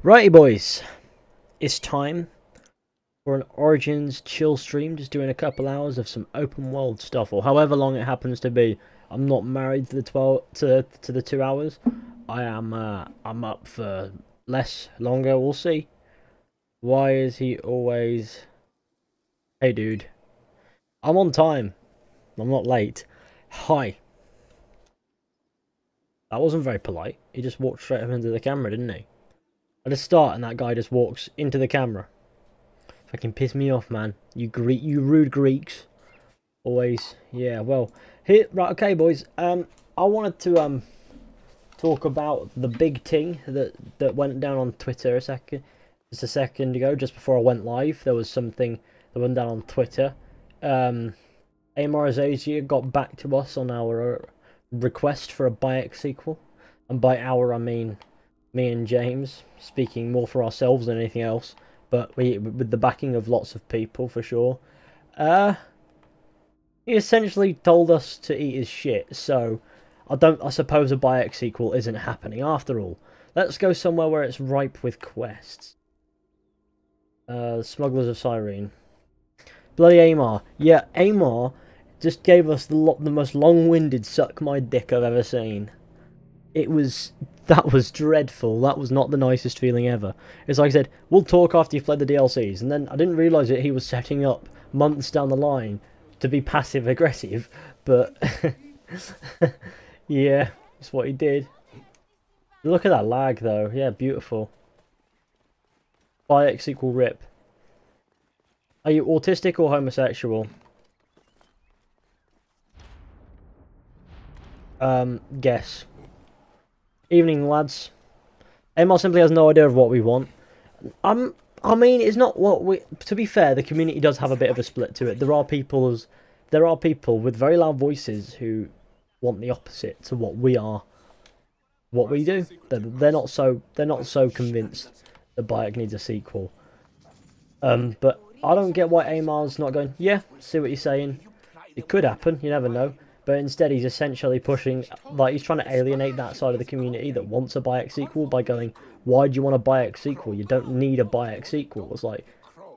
Righty boys, it's time for an Origins chill stream, just doing a couple hours of some open world stuff, or however long it happens to be. I'm not married to the 12 to the 2 hours. I'm up for longer, we'll see. Why is he always... Hey dude, I'm on time. I'm not late. Hi. That wasn't very polite. He just walked straight up into the camera, didn't he? At the start, and that guy just walks into the camera. Fucking piss me off, man. You rude Greeks. Always. Yeah, well. Here, right, okay, boys. I wanted to talk about the big thing that went down on Twitter just a second ago, just before I went live. There was something that went down on Twitter. Amar Azasia got back to us on our request for a Bayek sequel. And by our, I mean me and James, speaking more for ourselves than anything else, but with the backing of lots of people for sure. He essentially told us to eat his shit, so I suppose a Bayek sequel isn't happening after all. Let's go somewhere where it's ripe with quests. Smugglers of Cyrene. Bloody Amar. Yeah, Amar just gave us the most long-winded suck my dick I've ever seen. That was dreadful. That was not the nicest feeling ever. It's like I said, we'll talk after you've played the DLCs, and then I didn't realise that he was setting up months down the line to be passive-aggressive, but yeah, that's what he did. Look at that lag though, yeah, beautiful. Bayek sequel rip. Are you autistic or homosexual? Guess. Evening, lads. Amar simply has no idea of what we want. I mean, it's not what we... To be fair, the community does have a bit of a split to it. There are people with very loud voices who want the opposite to what we are. What we do. They're not so convinced that Bayek needs a sequel. But I don't get why Amar's not going, yeah, see what you're saying. It could happen, you never know. But instead he's essentially pushing, like he's trying to alienate that side of the community that wants a Bayek sequel by going, why do you want a Bayek sequel? You don't need a Bayek sequel. It's like,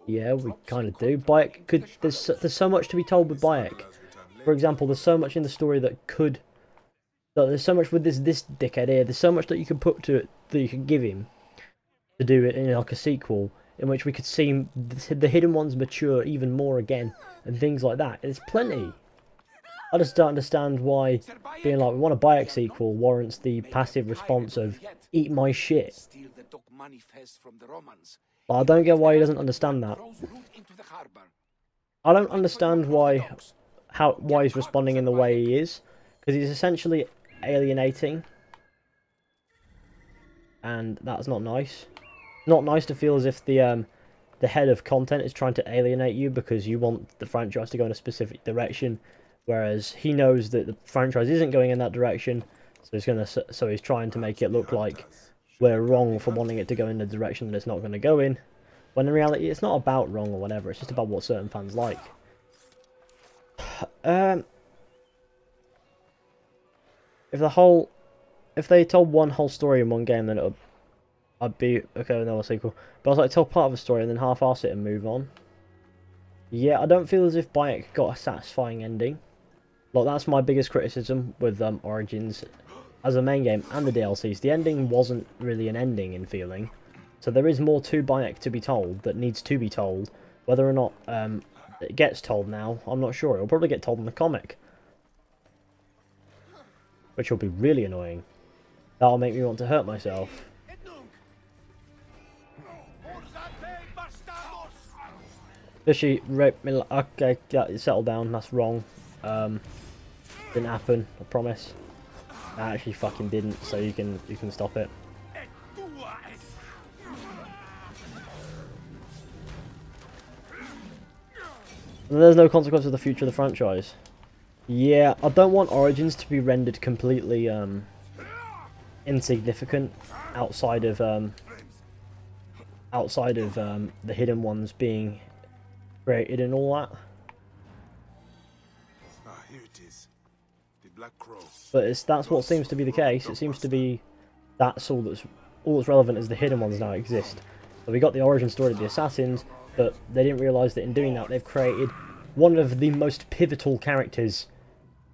yeah, we kind of do. Bayek could, there's so much to be told with Bayek. For example, there's so much in the story that there's so much with this dickhead here, there's so much that you can put to it, that you can give him to do it in like a sequel, in which we could see the hidden ones mature even more again, and things like that. There's plenty. I just don't understand why being like, we want a Bayek sequel warrants the passive response of, eat my shit. But I don't get why he doesn't understand that. I don't understand why he's responding in the way he is, because he's essentially alienating. And that's not nice. Not nice to feel as if the head of content is trying to alienate you because you want the franchise to go in a specific direction. Whereas he knows that the franchise isn't going in that direction, so he's trying to make it look like we're wrong for wanting it to go in the direction that it's not going to go in. When in reality, it's not about wrong or whatever. It's just about what certain fans like. If they told one whole story in one game, then I'd be okay with another sequel. But I was like, tell part of a story and then half-arse it and move on. Yeah, I don't feel as if Bayek got a satisfying ending. Like, that's my biggest criticism with Origins as a main game and the DLCs. The ending wasn't really an ending in feeling. So there is more to Bayek to be told that needs to be told. Whether or not it gets told now, I'm not sure. It'll probably get told in the comic. Which will be really annoying. That'll make me want to hurt myself. Fizhy raped me. Okay, yeah, settle down. That's wrong. Didn't happen. I promise. I actually fucking didn't. So you can stop it. And there's no consequence for the future of the franchise. Yeah, I don't want Origins to be rendered completely insignificant outside of the hidden ones being created and all that. Here it is. The Black Crow. But that's what seems to be the case. It seems to be that's all that's relevant is the hidden ones now exist. So we got the origin story of the assassins, but they didn't realise that in doing that they've created one of the most pivotal characters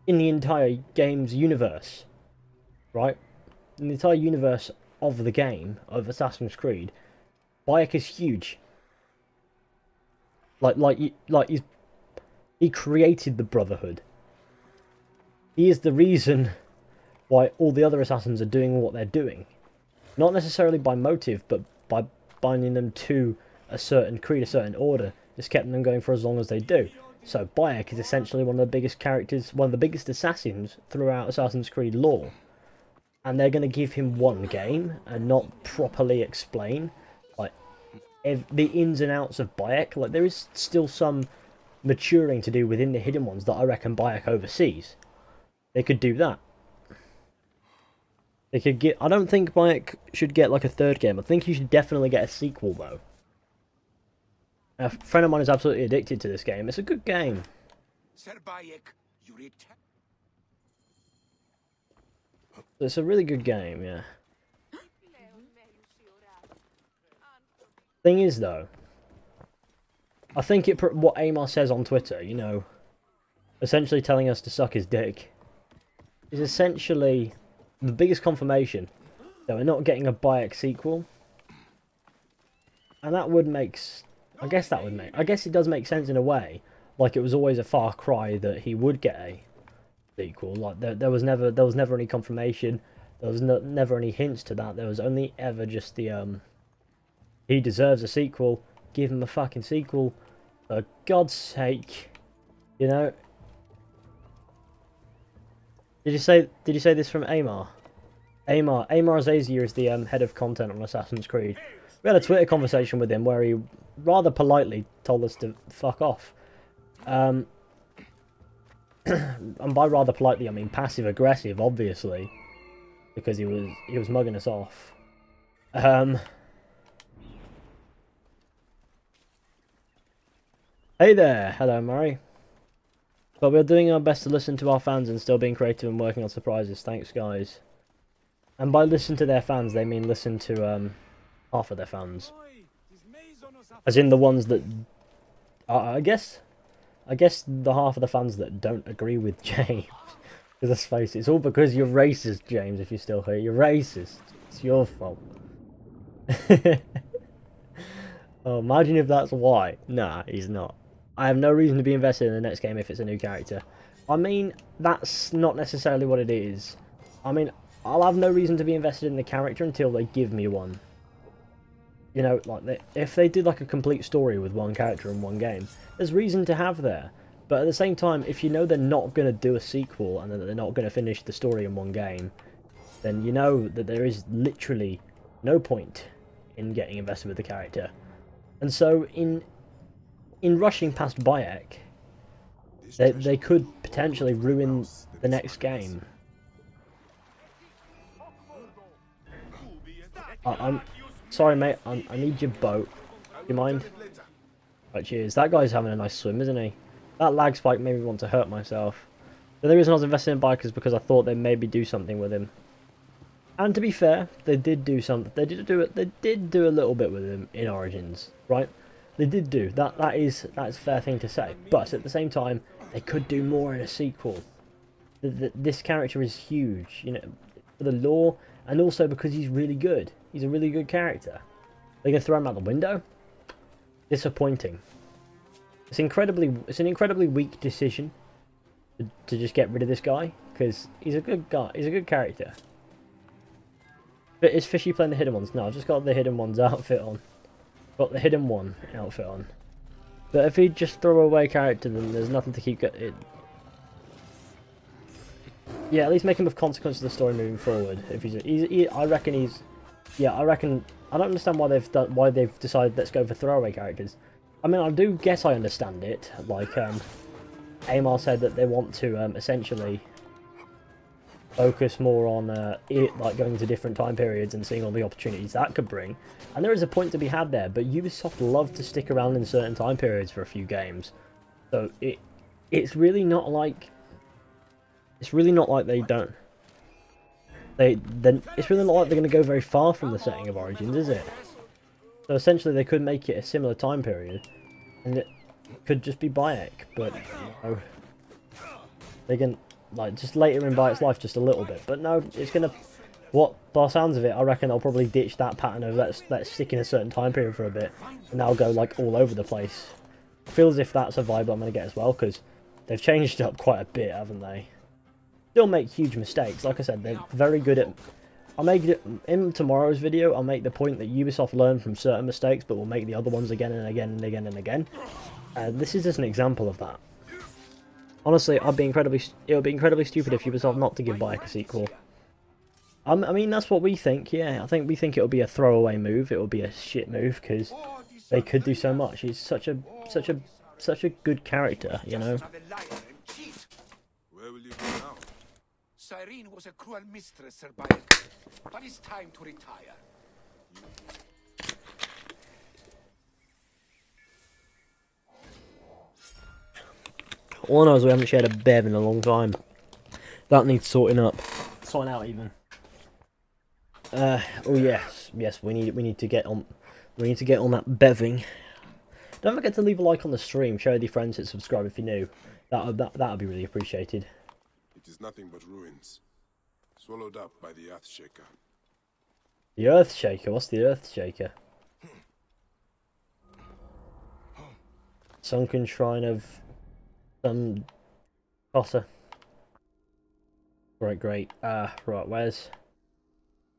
in the entire game's universe. Right? In the entire universe of the game, of Assassin's Creed, Bayek is huge. He created the Brotherhood. He is the reason why all the other assassins are doing what they're doing. Not necessarily by motive, but by binding them to a certain creed, a certain order. Just kept them going for as long as they do. So Bayek is essentially one of the biggest characters, one of the biggest assassins throughout Assassin's Creed lore. And they're going to give him one game and not properly explain like the ins and outs of Bayek. Like, there is still some maturing to do within the hidden ones that I reckon Bayek oversees. They could do that. They could get. I don't think Bayek should get like a third game. I think he should definitely get a sequel though. A friend of mine is absolutely addicted to this game. It's a good game. It's a really good game, yeah. Thing is though, I think what Amar says on Twitter, you know, essentially telling us to suck his dick, is essentially the biggest confirmation that we're not getting a Bayek sequel. And that would make... I guess it does make sense in a way. Like, it was always a far cry that he would get a sequel. Like, there was never any confirmation. There was never any hints to that. There was only ever just the, he deserves a sequel. Give him a fucking sequel. For God's sake. You know? Did you say this from Amar? Amar Azaziah is the head of content on Assassin's Creed. We had a Twitter conversation with him where he rather politely told us to fuck off. And by rather politely I mean passive aggressive, obviously, because he was mugging us off. Hey there, hello Murray. But we're doing our best to listen to our fans and still being creative and working on surprises. Thanks, guys. And by listen to their fans, they mean listen to half of their fans, as in the ones that I guess the half of the fans that don't agree with James. Because let's face it, it's all because you're racist, James. If you're still here, you're racist. It's your fault. Oh, imagine if that's why. Nah, he's not. I have no reason to be invested in the next game if it's a new character. I mean, that's not necessarily what it is. I mean, I'll have no reason to be invested in the character until they give me one. You know, like, if they did like a complete story with one character in one game, there's reason to have there. But at the same time, if you know they're not going to do a sequel and that they're not going to finish the story in one game, then you know that there is literally no point in getting invested with the character. And so, in rushing past Bayek, they could potentially ruin the next game. I'm sorry, mate. I need your boat. Do you mind? Right, cheers. That guy's having a nice swim, isn't he? That lag spike made me want to hurt myself. The only reason I was invested in Bayek is because I thought they'd maybe do something with him. And to be fair, they did do something. They did do a little bit with him in Origins, right? They did do that. That's a fair thing to say. But at the same time, they could do more in a sequel. This character is huge, you know, for the lore, and also because he's really good. He's a really good character. They're gonna throw him out the window? Disappointing. It's an incredibly weak decision to just get rid of this guy, because he's a good guy. He's a good character. But is Fizhy playing the hidden ones? No, I've just got the hidden ones outfit on. Got the hidden one outfit on. But if he just throw away character, then there's nothing to keep it. Yeah, at least make him of consequence of the story moving forward. If I reckon he's. Yeah, I reckon. I don't understand why they've decided let's go for throwaway characters. I mean, I do guess I understand it. Like, Amar said that they want to essentially focus more on like going to different time periods and seeing all the opportunities that could bring. And there is a point to be had there, but Ubisoft love to stick around in certain time periods for a few games. So it's really not like they don't. then it's really not like they're going to go very far from the setting of Origins, is it? So essentially they could make it a similar time period, and it could just be Bayek, but, you know, they can, like, just later in Bayek's life just a little bit. But no, it's going to, by the sounds of it, I reckon they'll probably ditch that pattern of let's stick in a certain time period for a bit, and they'll go, like, all over the place. I feel as if that's a vibe I'm going to get as well, because they've changed it up quite a bit, haven't they? Still make huge mistakes. Like I said, they're very good at... I'll make it in tomorrow's video. I'll make the point that Ubisoft learned from certain mistakes, but will make the other ones again and again and again and again. This is just an example of that. Honestly, it would be incredibly stupid if Ubisoft not to give Bayek a sequel. I mean, that's what we think. Yeah, I think we think it will be a throwaway move. It will be a shit move because they could do so much. He's such a good character, you know. Where will you go now? Cyrene was a cruel mistress, Sir Bayek, but it's time to retire. All I know is we haven't shared a bev in a long time. That needs sorting up. Sorting out even. Oh yes, we need to get on that beving. Don't forget to leave a like on the stream, share with your friends, and subscribe if you're new. That'd be really appreciated. It is nothing but ruins, swallowed up by the Earthshaker. The Earthshaker? What's the Earthshaker? Sunken shrine of some Cossa. Great. Right, where's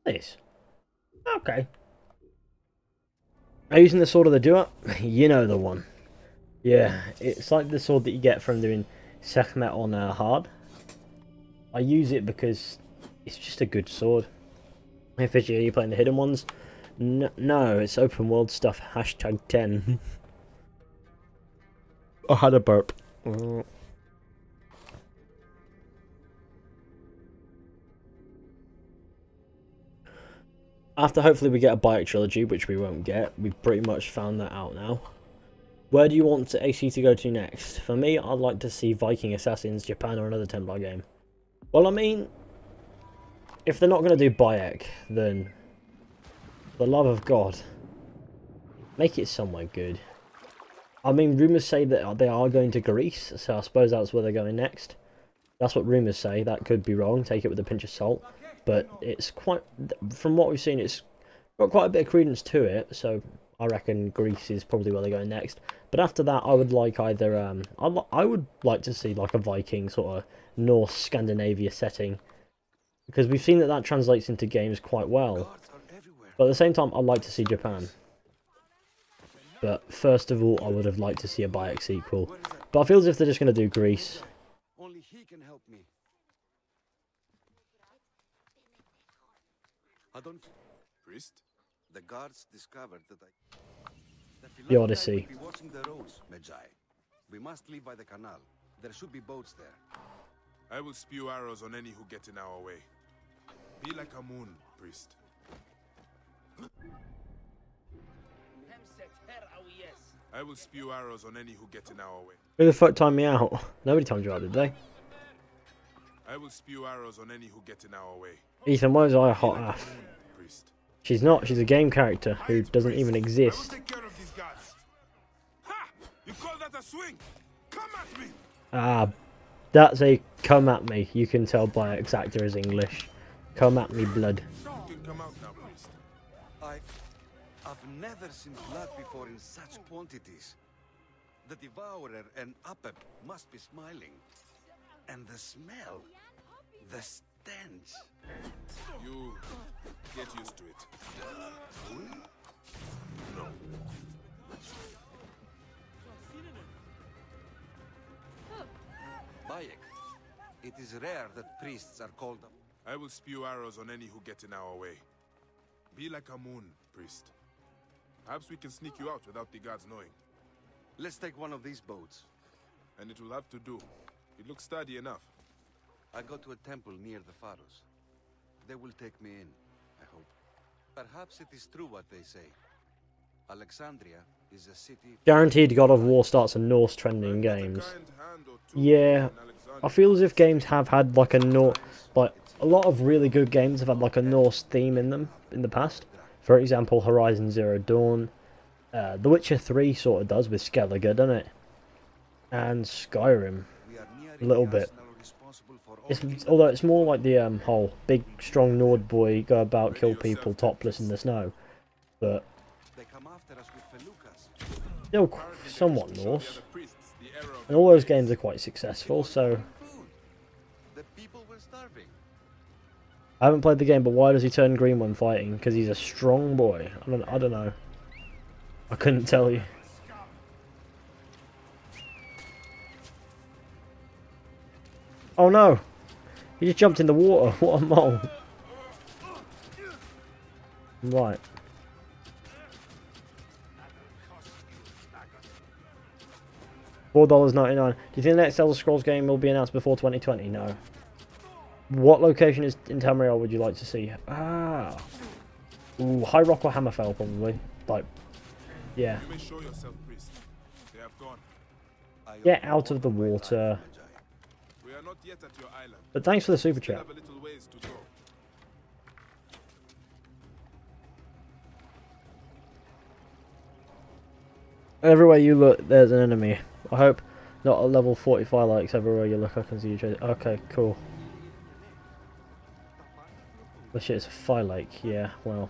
this? Okay. Are you using the sword of the doer? You know the one. Yeah, it's like the sword that you get from doing Sekhmet on hard. I use it because it's just a good sword. Hey Fizhy, are you playing the hidden ones? No, it's open world stuff. Hashtag 10. I had a burp. After hopefully we get a Bayek trilogy, which we won't get, we've pretty much found that out now. Where do you want AC to go to next? For me, I'd like to see Viking Assassins, Japan, or another Templar game. Well, I mean, if they're not going to do Bayek, then for the love of God, make it somewhere good. I mean, rumours say that they are going to Greece, so I suppose that's where they're going next. That's what rumours say. That could be wrong. Take it with a pinch of salt. But it's quite, from what we've seen, it's got quite a bit of credence to it, so I reckon Greece is probably where they're going next. But after that, I would like either, I would like to see like a Viking sort of Norse Scandinavia setting, because we've seen that translates into games quite well. But at the same time, I'd like to see Japan. But first of all, I would have liked to see a Bayek sequel. But I feel as if they're just going to do Greece. Only he can help me. I don't... Priest? The guards discovered that The Odyssey. Be watching the roads, Magi. We must leave by the canal. There should be boats there. I will spew arrows on any who get in our way. Be like a moon, priest. I will spew arrows on any who get in our way. Who the fuck timed me out? Nobody timed you out, did they? I will spew arrows on any who get in our way. Ethan, why was I a hot ass? She's not. She's a game character who doesn't even exist. Take care of these guys. Ha! You call that a swing? Come at me! Ah, that's a come at me. You can tell by exactor is English. Come at me, blood. You can come out now, priest. I've never seen blood before in such quantities. The devourer and Apep must be smiling. And the smell, the stench. You get used to it. No. Bayek, it is rare that priests are called up. I will spew arrows on any who get in our way. Be like a moon, priest. Perhaps we can sneak you out without the guards knowing. Let's take one of these boats. And it will have to do. It looks sturdy enough. I go to a temple near the Pharos. They will take me in, I hope. Perhaps it is true what they say. Alexandria is a city... Guaranteed God of War starts a Norse trend in games. Yeah, I feel as if games have had like a Norse... Like, a lot of really good games have had like a Norse theme in them in the past. For example, Horizon Zero Dawn. The Witcher 3 sort of does with Skellige, doesn't it? And Skyrim, a little bit. Although it's more like the whole big, strong Nord boy go about, kill people topless in the snow. But still somewhat Norse. And all those games are quite successful, so... I haven't played the game, but why does he turn green when fighting? Because he's a strong boy. I don't know. I couldn't tell you. Oh no! He just jumped in the water. What a mole. Right. $4.99. Do you think the next Elder Scrolls game will be announced before 2020? No. What location in Tamriel would you like to see? Ah. Ooh, High Rock or Hammerfell, probably. Like, yeah. You may show yourself, priest. They have gone. Get out of the water. We are not yet at your island. But thanks for the super Still chat. have a little ways to go. Everywhere you look, there's an enemy. I hope not a level 45 likes everywhere you look. I can see you chasing. Okay, cool. Oh shit, it's a fire lake. Yeah, well.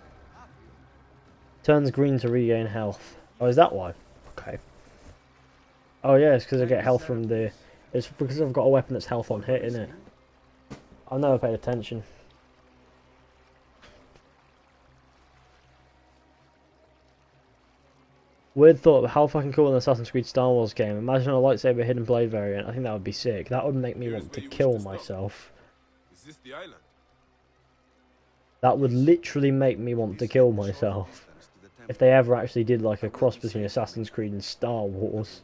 Turns green to regain health. Oh, is that why? Okay. Oh yeah, it's because I get health from the... It's because I've got a weapon that's health on hit, isn't it? I've never paid attention. Weird thought, but how fucking cool an Assassin's Creed Star Wars game. Imagine a lightsaber hidden blade variant. I think that would be sick. That would make me want to kill myself. Is this the island? That would literally make me want to kill myself. If they ever actually did like a cross between Assassin's Creed and Star Wars.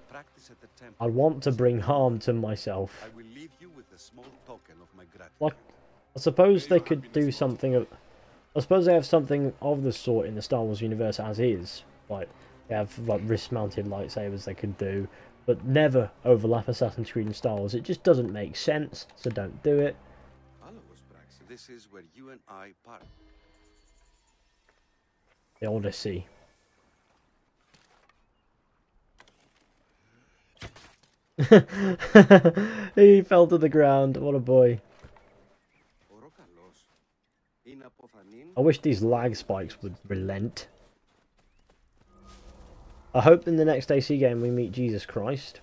I'd want to bring harm to myself. Like, I suppose they could do something of... I suppose they have something of the sort in the Star Wars universe as is. Like, they have like wrist-mounted lightsabers they could do. But never overlap Assassin's Creed and Star Wars. It just doesn't make sense, so don't do it. This is where you and I part. The Odyssey. He fell to the ground. What a boy. I wish these lag spikes would relent. I hope in the next AC game we meet Jesus Christ.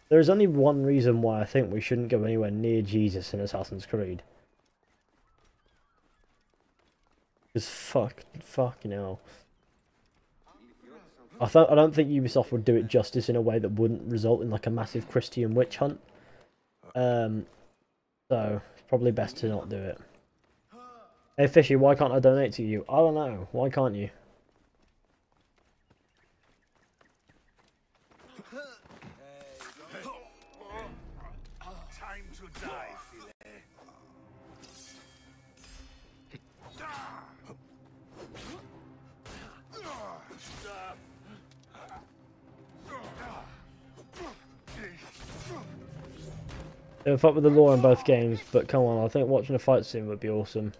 There is only one reason why I think we shouldn't go anywhere near Jesus in Assassin's Creed. Because fucking hell. I don't think Ubisoft would do it justice in a way that wouldn't result in like a massive Christian witch hunt. So it's probably best to not do it. Hey Fishy, why can't I donate to you? I don't know. Why can't you? Time to die, They would fuck with the lore in both games, but come on, I think watching a fight scene would be awesome.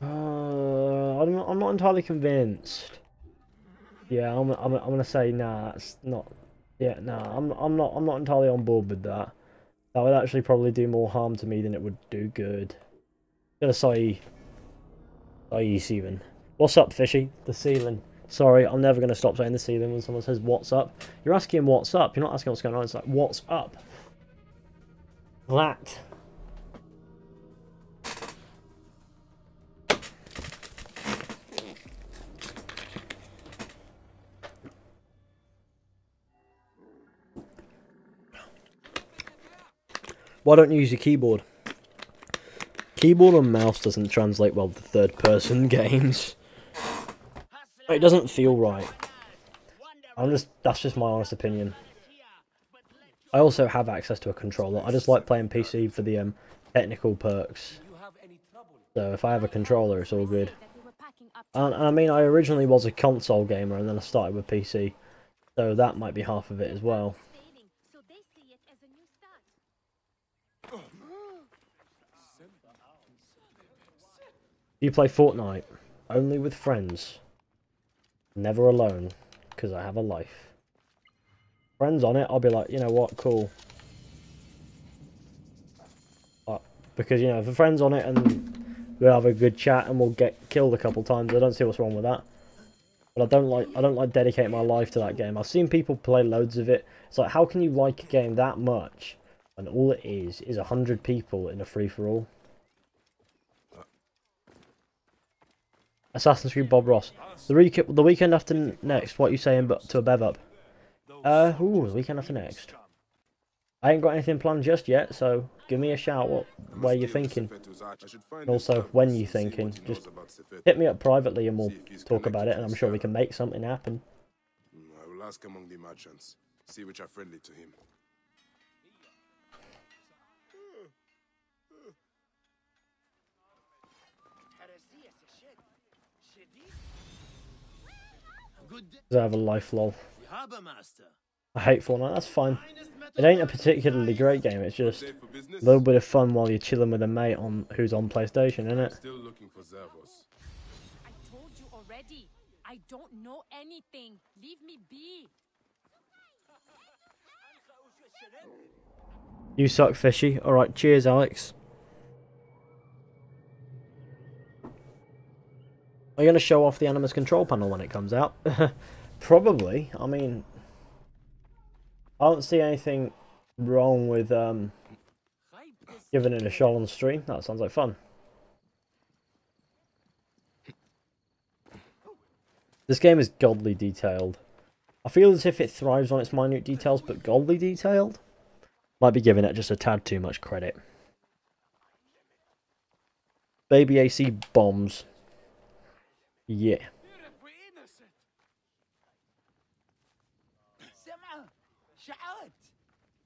I'm not entirely convinced. Yeah, I'm gonna say nah. That's not. Yeah, nah. I'm not entirely on board with that. That would actually probably do more harm to me than it would do good. Gonna say Steven. What's up, Fishy? The ceiling. Sorry, I'm never gonna stop saying the ceiling when someone says what's up. You're asking what's up. You're not asking what's going on. It's like what's up. That. Why don't you use your keyboard? Keyboard and mouse doesn't translate well to third-person games. It doesn't feel right. That's just my honest opinion. I also have access to a controller. I just like playing PC for the technical perks. So if I have a controller, it's all good. And I mean, I originally was a console gamer, and then I started with PC. So that might be half of it as well. You play Fortnite only with friends, never alone, because I have a life. Friends on it, I'll be like, you know what, cool. Because, you know, if a friend's on it and we'll have a good chat and we'll get killed a couple times, I don't see what's wrong with that. But I don't like dedicating my life to that game. I've seen people play loads of it. It's like, how can you like a game that much when all it is 100 people in a free-for-all? Assassin's Creed Bob Ross. The weekend after next, what are you saying but to a bev up? The weekend after next. I ain't got anything planned just yet, so give me a shout where you're thinking. And also, when you're thinking. Just hit me up privately and we'll talk about it, and I'm sure we can make something happen. I will ask among the merchants, see which are friendly to him. Because I have a life, lol. I hate Fortnite, that's fine. It ain't a particularly great game, it's just a little bit of fun while you're chilling with a mate who's on PlayStation, isn't it? Still looking for Zervos. I told you already. I don't know anything. Leave me be. You suck, Fishy. Alright, cheers, Alex. Are you going to show off the Animus control panel when it comes out? Probably. I mean, I don't see anything wrong with giving it a shot on stream. That sounds like fun. This game is godly detailed. I feel as if it thrives on its minute details, but godly detailed? Might be giving it just a tad too much credit. Baby AC bombs. Yeah.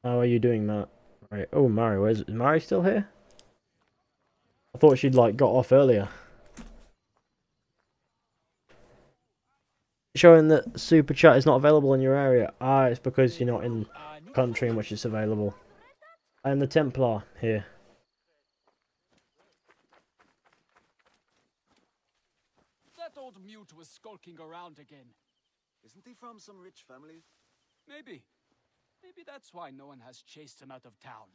How are you doing, Matt? Right. Oh, Mari, is Mari still here? I thought she'd like got off earlier. Showing that Super Chat is not available in your area. Ah, it's because you're not in the country in which it's available. I am the Templar here. That old mute was skulking around again. Isn't he from some rich family? Maybe. Maybe that's why no one has chased him out of town.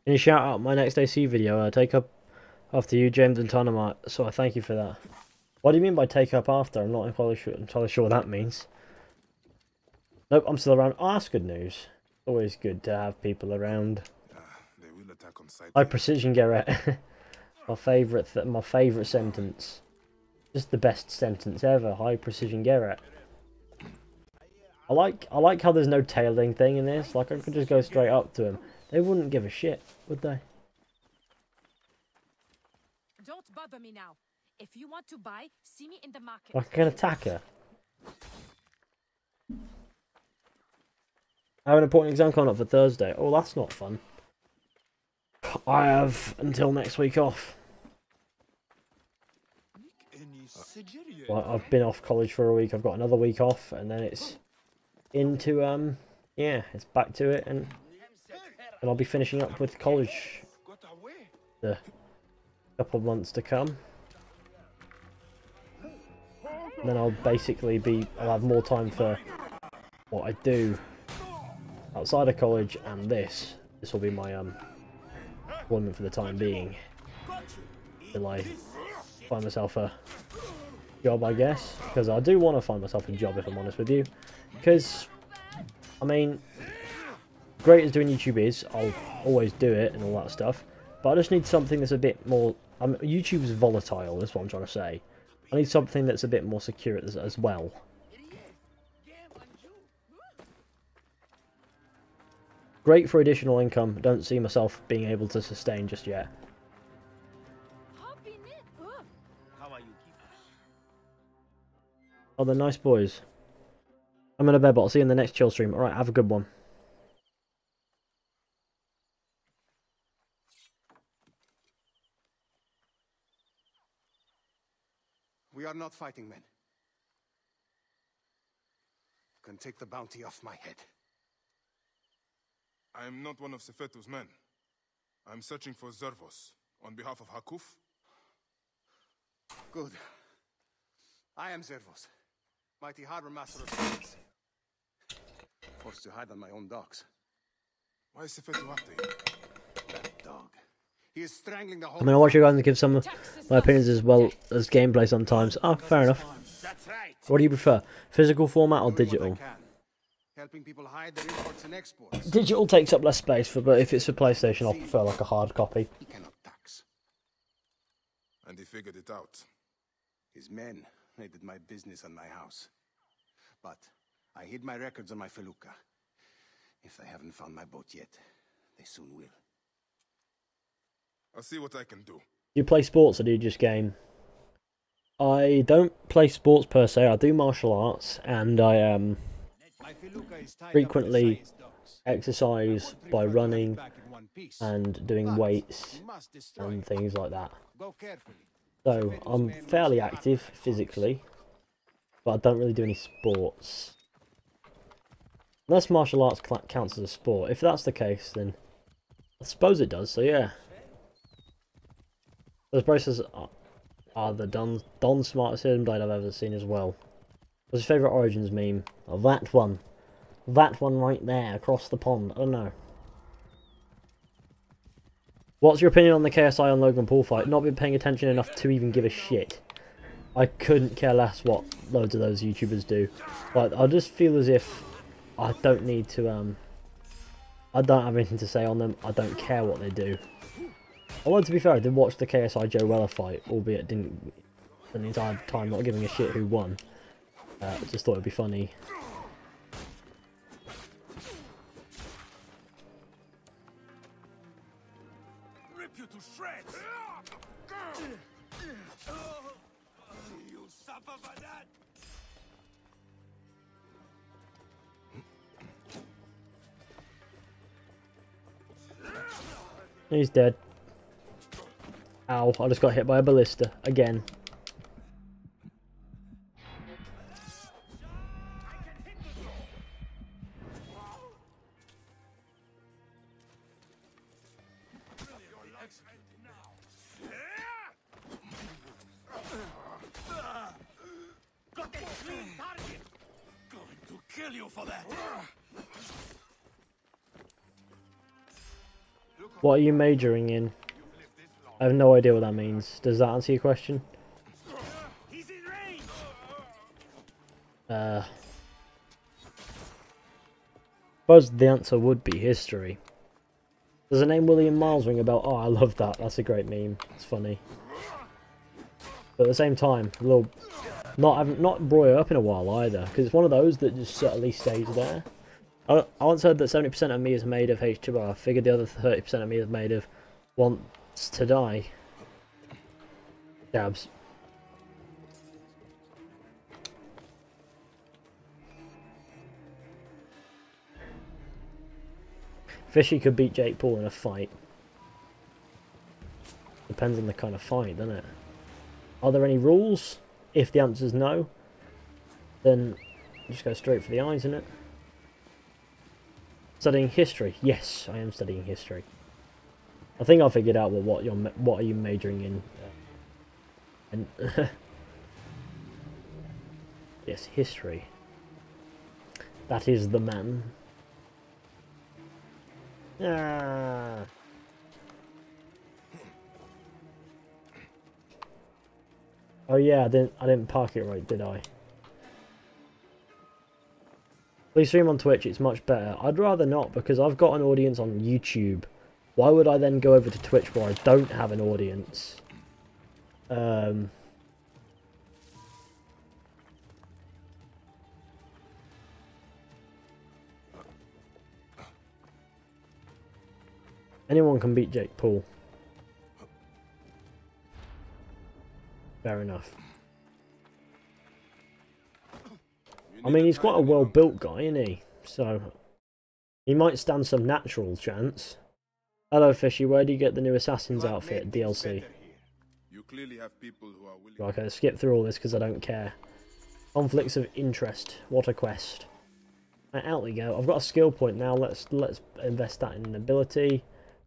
Can you shout out my next AC video? Take up after you, James and Tonomite. So I thank you for that. What do you mean by take up after? I'm not entirely sure what that means. Nope, I'm still around. Oh, that's good news. Always good to have people around. They will attack on sight. High precision, Garrett. my favourite sentence. Just the best sentence ever. High precision, Garrett. I like how there's no tailing thing in this. Like I could just go straight up to him. They wouldn't give a shit, would they? Don't bother me now. If you want to buy, see me in the market. I can attack her. I have an important exam coming up for Thursday. Oh, that's not fun. I have until next week off. Well, I've been off college for a week. I've got another week off, and then it's into yeah, it's back to it, and I'll be finishing up with college the couple of months to come. And then I'll have more time for what I do outside of college, and this will be my employment for the time being till I find myself a job, I guess, because I do want to find myself a job, if I'm honest with you, because I mean, great as doing YouTube is, I'll always do it and all that stuff, but I just need something that's a bit more, YouTube's volatile, that's what I'm trying to say. I need something that's a bit more secure as well. Great for additional income, don't see myself being able to sustain just yet. Oh, they're nice boys. I'm in a bed, but I'll see you in the next chill stream. Alright, have a good one. We are not fighting men. can take the bounty off my head. I am not one of Sefetu's men. I'm searching for Zervos on behalf of Hakuf. Good. I am Zervos, mighty harbor master of Phoenix. Forced to hide on my own docks. Why is Sefetu after you? That dog. He is strangling the whole... I mean, I watch you guys and give some of my opinions as well as gameplay sometimes. Oh, fair enough. That's right. What do you prefer, physical format or Doing what I digital? can. Helping people hide their imports and exports. Digital takes up less space, but if it's for PlayStation, I'll prefer like a hard copy. He cannot tax. And he figured it out. His men made it my business and my house. But I hid my records on my felucca. If they haven't found my boat yet, they soon will. I'll see what I can do. Do you play sports or do you just game? I don't play sports per se. I do martial arts, and I My felucca is tied up frequently with the science dogs. exercise by Prefer to have it running back in one piece. and doing But weights you must destroy and it. things like that. Go carefully. So I'm fairly active physically, but I don't really do any sports. Unless martial arts counts as a sport. If that's the case, then I suppose it does. So yeah, those braces are the Don smartest hidden blade I've ever seen as well. What's your favourite Origins meme? Oh, that one right there across the pond. Oh no. What's your opinion on the KSI on Logan Paul fight? Not been paying attention enough to even give a shit. I couldn't care less what loads of those YouTubers do. But I just feel as if I don't need to, I don't have anything to say on them. I don't care what they do. Although, to be fair, I did watch the KSI Joe Weller fight, albeit didn't the entire time not giving a shit who won. I just thought it'd be funny. Rip you to shreds! You suffer for that! He's dead. Ow, I just got hit by a ballista. Again. Got a clean target! Going to kill you for that! What are you majoring in? I have no idea what that means. Does that answer your question? He's in range! Suppose the answer would be history. Does the name William Miles ring a bell? Oh, I love that. That's a great meme. It's funny. But at the same time, a little not brought it up in a while either, because it's one of those that just subtly stays there. I once heard that 70% of me is made of H2O. I figured the other 30% of me is made of wants to die. Dabs. Fizhy could beat Jake Paul in a fight. Depends on the kind of fight, doesn't it? Are there any rules? If the answer is no, then just go straight for the eyes, innit? Studying history. Yes, I am studying history. I think I figured out what are you majoring in. And yes, history. That is the man. Ah. Oh yeah, I didn't park it right, did I? Please stream on Twitch, it's much better. I'd rather not, because I've got an audience on YouTube. Why would I then go over to Twitch where I don't have an audience? Anyone can beat Jake Paul. Fair enough. I mean, he's quite a well-built guy, isn't he? So, he might stand some natural chance. Hello, Fishy. Where do you get the new Assassin's outfit DLC? You clearly have people who are willing. Okay, skip through all this because I don't care. Conflicts of interest. What a quest. Right, out we go. I've got a skill point now. Let's invest that in an ability.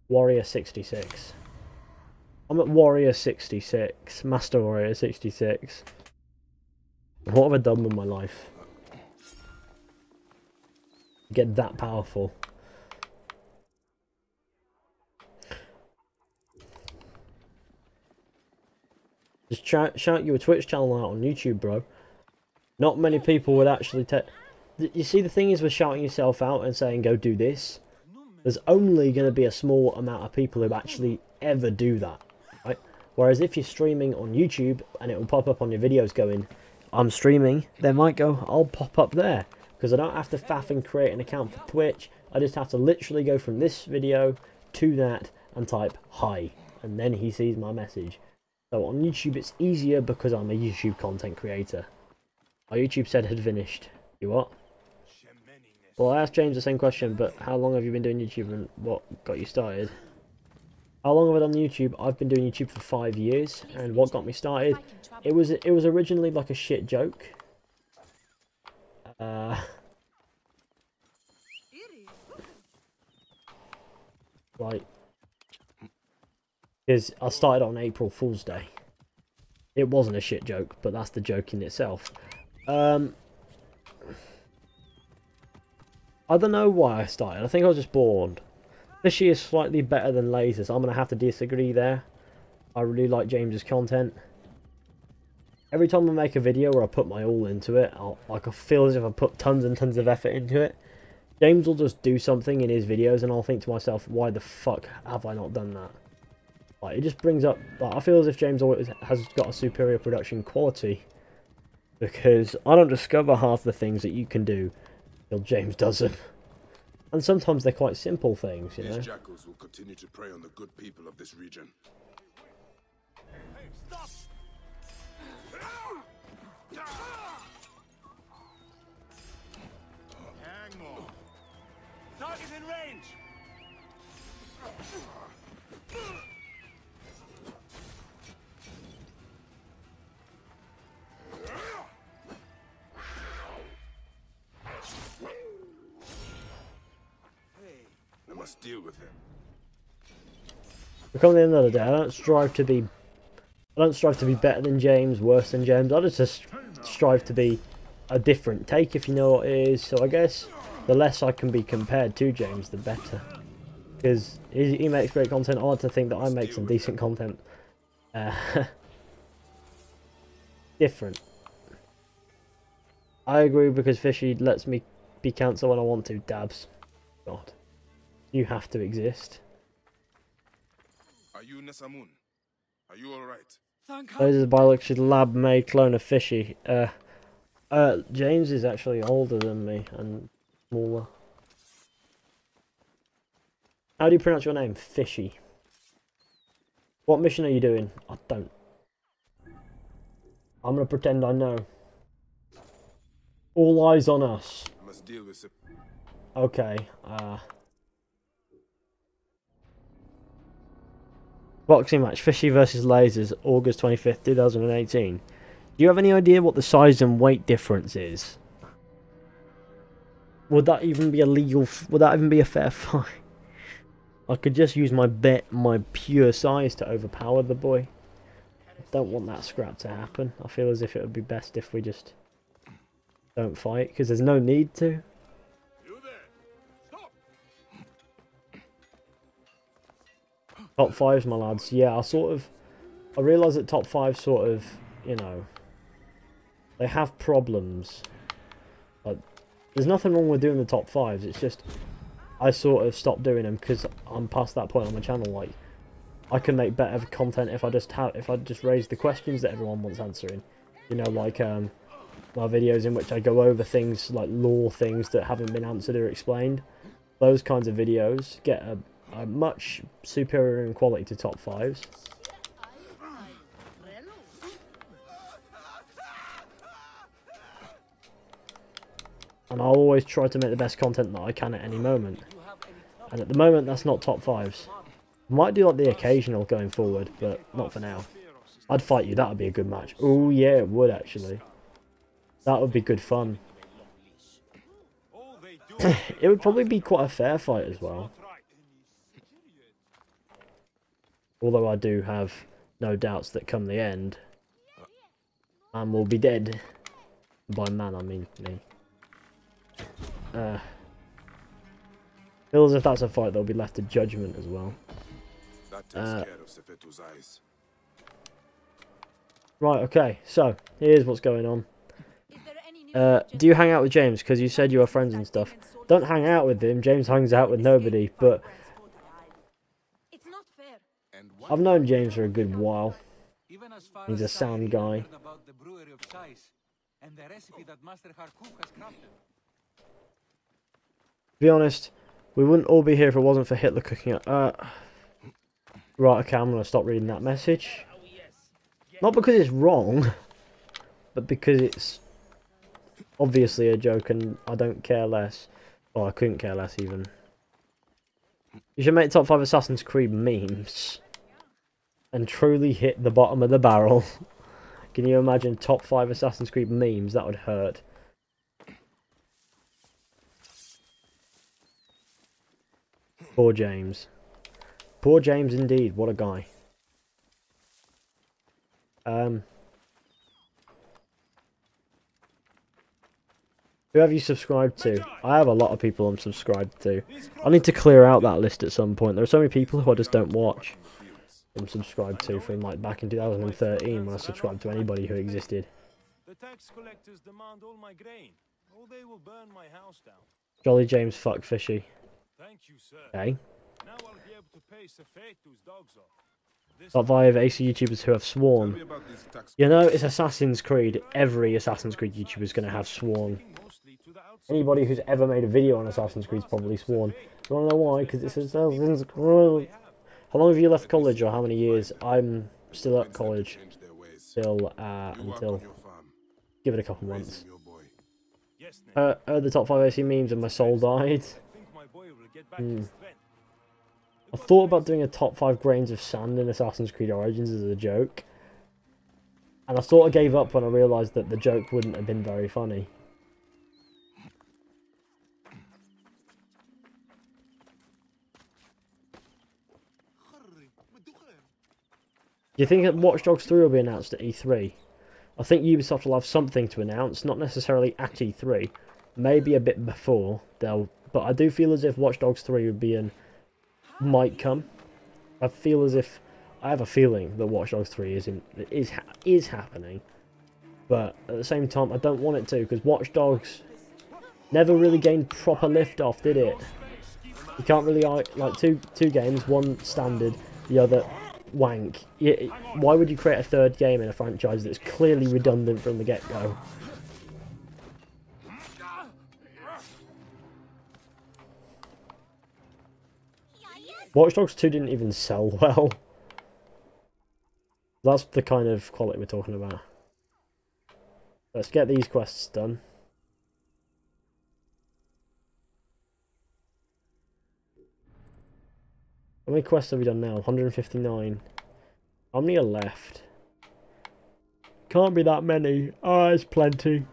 Warrior 66. I'm at Warrior 66. Master Warrior 66. What have I done with my life? Get that powerful. Just shout your Twitch channel out on YouTube, bro. Not many people would actually take... You see, the thing is with shouting yourself out and saying, go do this, there's only going to be a small amount of people who actually ever do that, right? Whereas if you're streaming on YouTube and it will pop up on your videos going, I'm streaming, they might go, I'll pop up there. Because I don't have to faff and create an account for Twitch. I just have to literally go from this video to that and type hi. And then he sees my message. So on YouTube it's easier because I'm a YouTube content creator. My YouTube said had finished. You what? Well, I asked James the same question, but how long have you been doing YouTube and what got you started? How long have I done YouTube? I've been doing YouTube for 5 years, and what got me started? It was originally like a shit joke. Like, because I started on April Fool's Day. It wasn't a shit joke, but that's the joke in itself. I don't know why I started. I think I was just bored. Fizhy is slightly better than Lasers. I'm going to have to disagree there. I really like James's content. Every time I make a video where I put my all into it, I feel as if I put tons and tons of effort into it. James will just do something in his videos and I'll think to myself, why the fuck have I not done that? Like, it just brings up... Like, I feel as if James always has got a superior production quality. Because I don't discover half the things that you can do until James does them. And sometimes they're quite simple things, you know. These jackals will continue to prey on the good people of this region. Hey, stop! Hang on. Target in range! I must deal with him. But come the end of the day, I don't strive to be better than James, worse than James. I just strive to be a different take, if you know what it is. So I guess the less I can be compared to James, the better. Because he makes great content. I like to think that I make some decent content. Different. I agree, because Fizhy lets me be cancelled when I want to. Dabs. God. You have to exist. Are you Nesamun? Are you alright? This is a biology lab-made clone of Fizhy. James is actually older than me and smaller. How do you pronounce your name? Fizhy. What mission are you doing? I don't. I'm gonna pretend I know. All eyes on us. I must deal with it. Okay, boxing match, Fizhy versus Lasers, August 25th, 2018. Do you have any idea what the size and weight difference is? Would that even be a legal... Would that even be a fair fight? I could just use my pure size to overpower the boy. I don't want that scrap to happen. I feel as if it would be best if we just don't fight, because there's no need to. Top 5s, my lads. Yeah, I realise that top 5 sort of, you know, they have problems. But there's nothing wrong with doing the top 5s. It's just, I sort of stopped doing them because I'm past that point on my channel. Like, I can make better content if I just raise the questions that everyone wants answering. You know, like my videos in which I go over things like lore things that haven't been answered or explained. Those kinds of videos get a much superior in quality to top 5s. And I'll always try to make the best content that I can at any moment. And at the moment, that's not top 5s. I might do like the occasional going forward, but not for now. I'd fight you, that would be a good match. Oh yeah, it would actually. That would be good fun. All they It would probably be quite a fair fight as well. Although I do have no doubts that come the end, man will be dead. By man, I mean me. Feels as if that's a fight that'll be left to judgment as well. That takes care of Sefetu's eyes. Right, okay, so here's what's going on. Is there any news Do you hang out with James? Because you said you were friends and stuff. Don't hang out with him. James hangs out with nobody, but It's not fair. And I've known James for a good while. Even as far He's a as sound I guy. heard about the brewery of Sais and the recipe that Master Harkuf has crafted. To be honest, we wouldn't all be here if it wasn't for Hitler cooking up. Right, okay, I'm going to stop reading that message. Not because it's wrong, but because it's obviously a joke and I don't care less. Well, I couldn't care less even. You should make top 5 Assassin's Creed memes and truly hit the bottom of the barrel. Can you imagine top 5 Assassin's Creed memes? That would hurt. Poor James. Poor James indeed. What a guy. Who have you subscribed to? I have a lot of people I'm subscribed to. I need to clear out that list at some point. There are so many people who I just don't watch. I'm subscribed to from like back in 2013 when I subscribed to anybody who existed. The tax collectors demand all my grain, or they will burn my house down. Jolly James fuck Fishy. Thank you, sir. Okay. Now I'll be able to pay Sefetu's dogs off. This Top 5 AC YouTubers who have Tell sworn. me about this tax. You know, it's Assassin's Creed. Every Assassin's Creed YouTuber is going to have sworn. mostly to the outside. Anybody who's ever made a video on Assassin's Creed's probably sworn. You want to know why? Because it's Assassin's Creed. How long have you left college, or how many years? I'm still at college. Change their ways. Still, You work until... on your farm, Give it a couple months. raising your boy. Yes, Ned. The top 5 AC memes and my soul died. I think my boy will get back his strength. I thought about doing a top 5 grains of sand in Assassin's Creed Origins as a joke. And I sort of gave up when I realised that the joke wouldn't have been very funny. Do you think that Watch Dogs 3 will be announced at E3? I think Ubisoft will have something to announce, not necessarily at E3. Maybe a bit before. But I do feel as if Watch Dogs 3 would be might come. I feel as if I have a feeling that Watch Dogs 3 is happening, but at the same time I don't want it to, because Watch Dogs never really gained proper liftoff, did it? You can't really like two games, one standard, the other wank. Why would you create a third game in a franchise that's clearly redundant from the get-go? Watch Dogs 2 didn't even sell well. That's the kind of quality we're talking about. Let's get these quests done. How many quests have we done now? 159. How many are left? Can't be that many. Oh, it's plenty.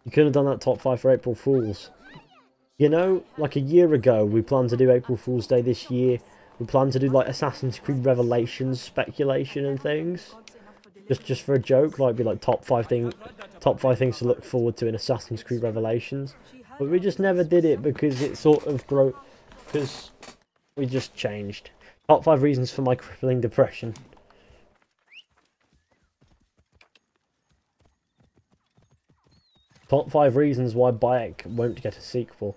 You could have done that top 5 for April Fools. You know, like a year ago, we planned to do April Fool's Day this year. We planned to do like Assassin's Creed Revelations speculation and things. Just for a joke, like be like top five things to look forward to in Assassin's Creed Revelations. But we just never did it because it sort of because we just changed. Top 5 reasons for my crippling depression. Top 5 reasons why Bayek won't get a sequel.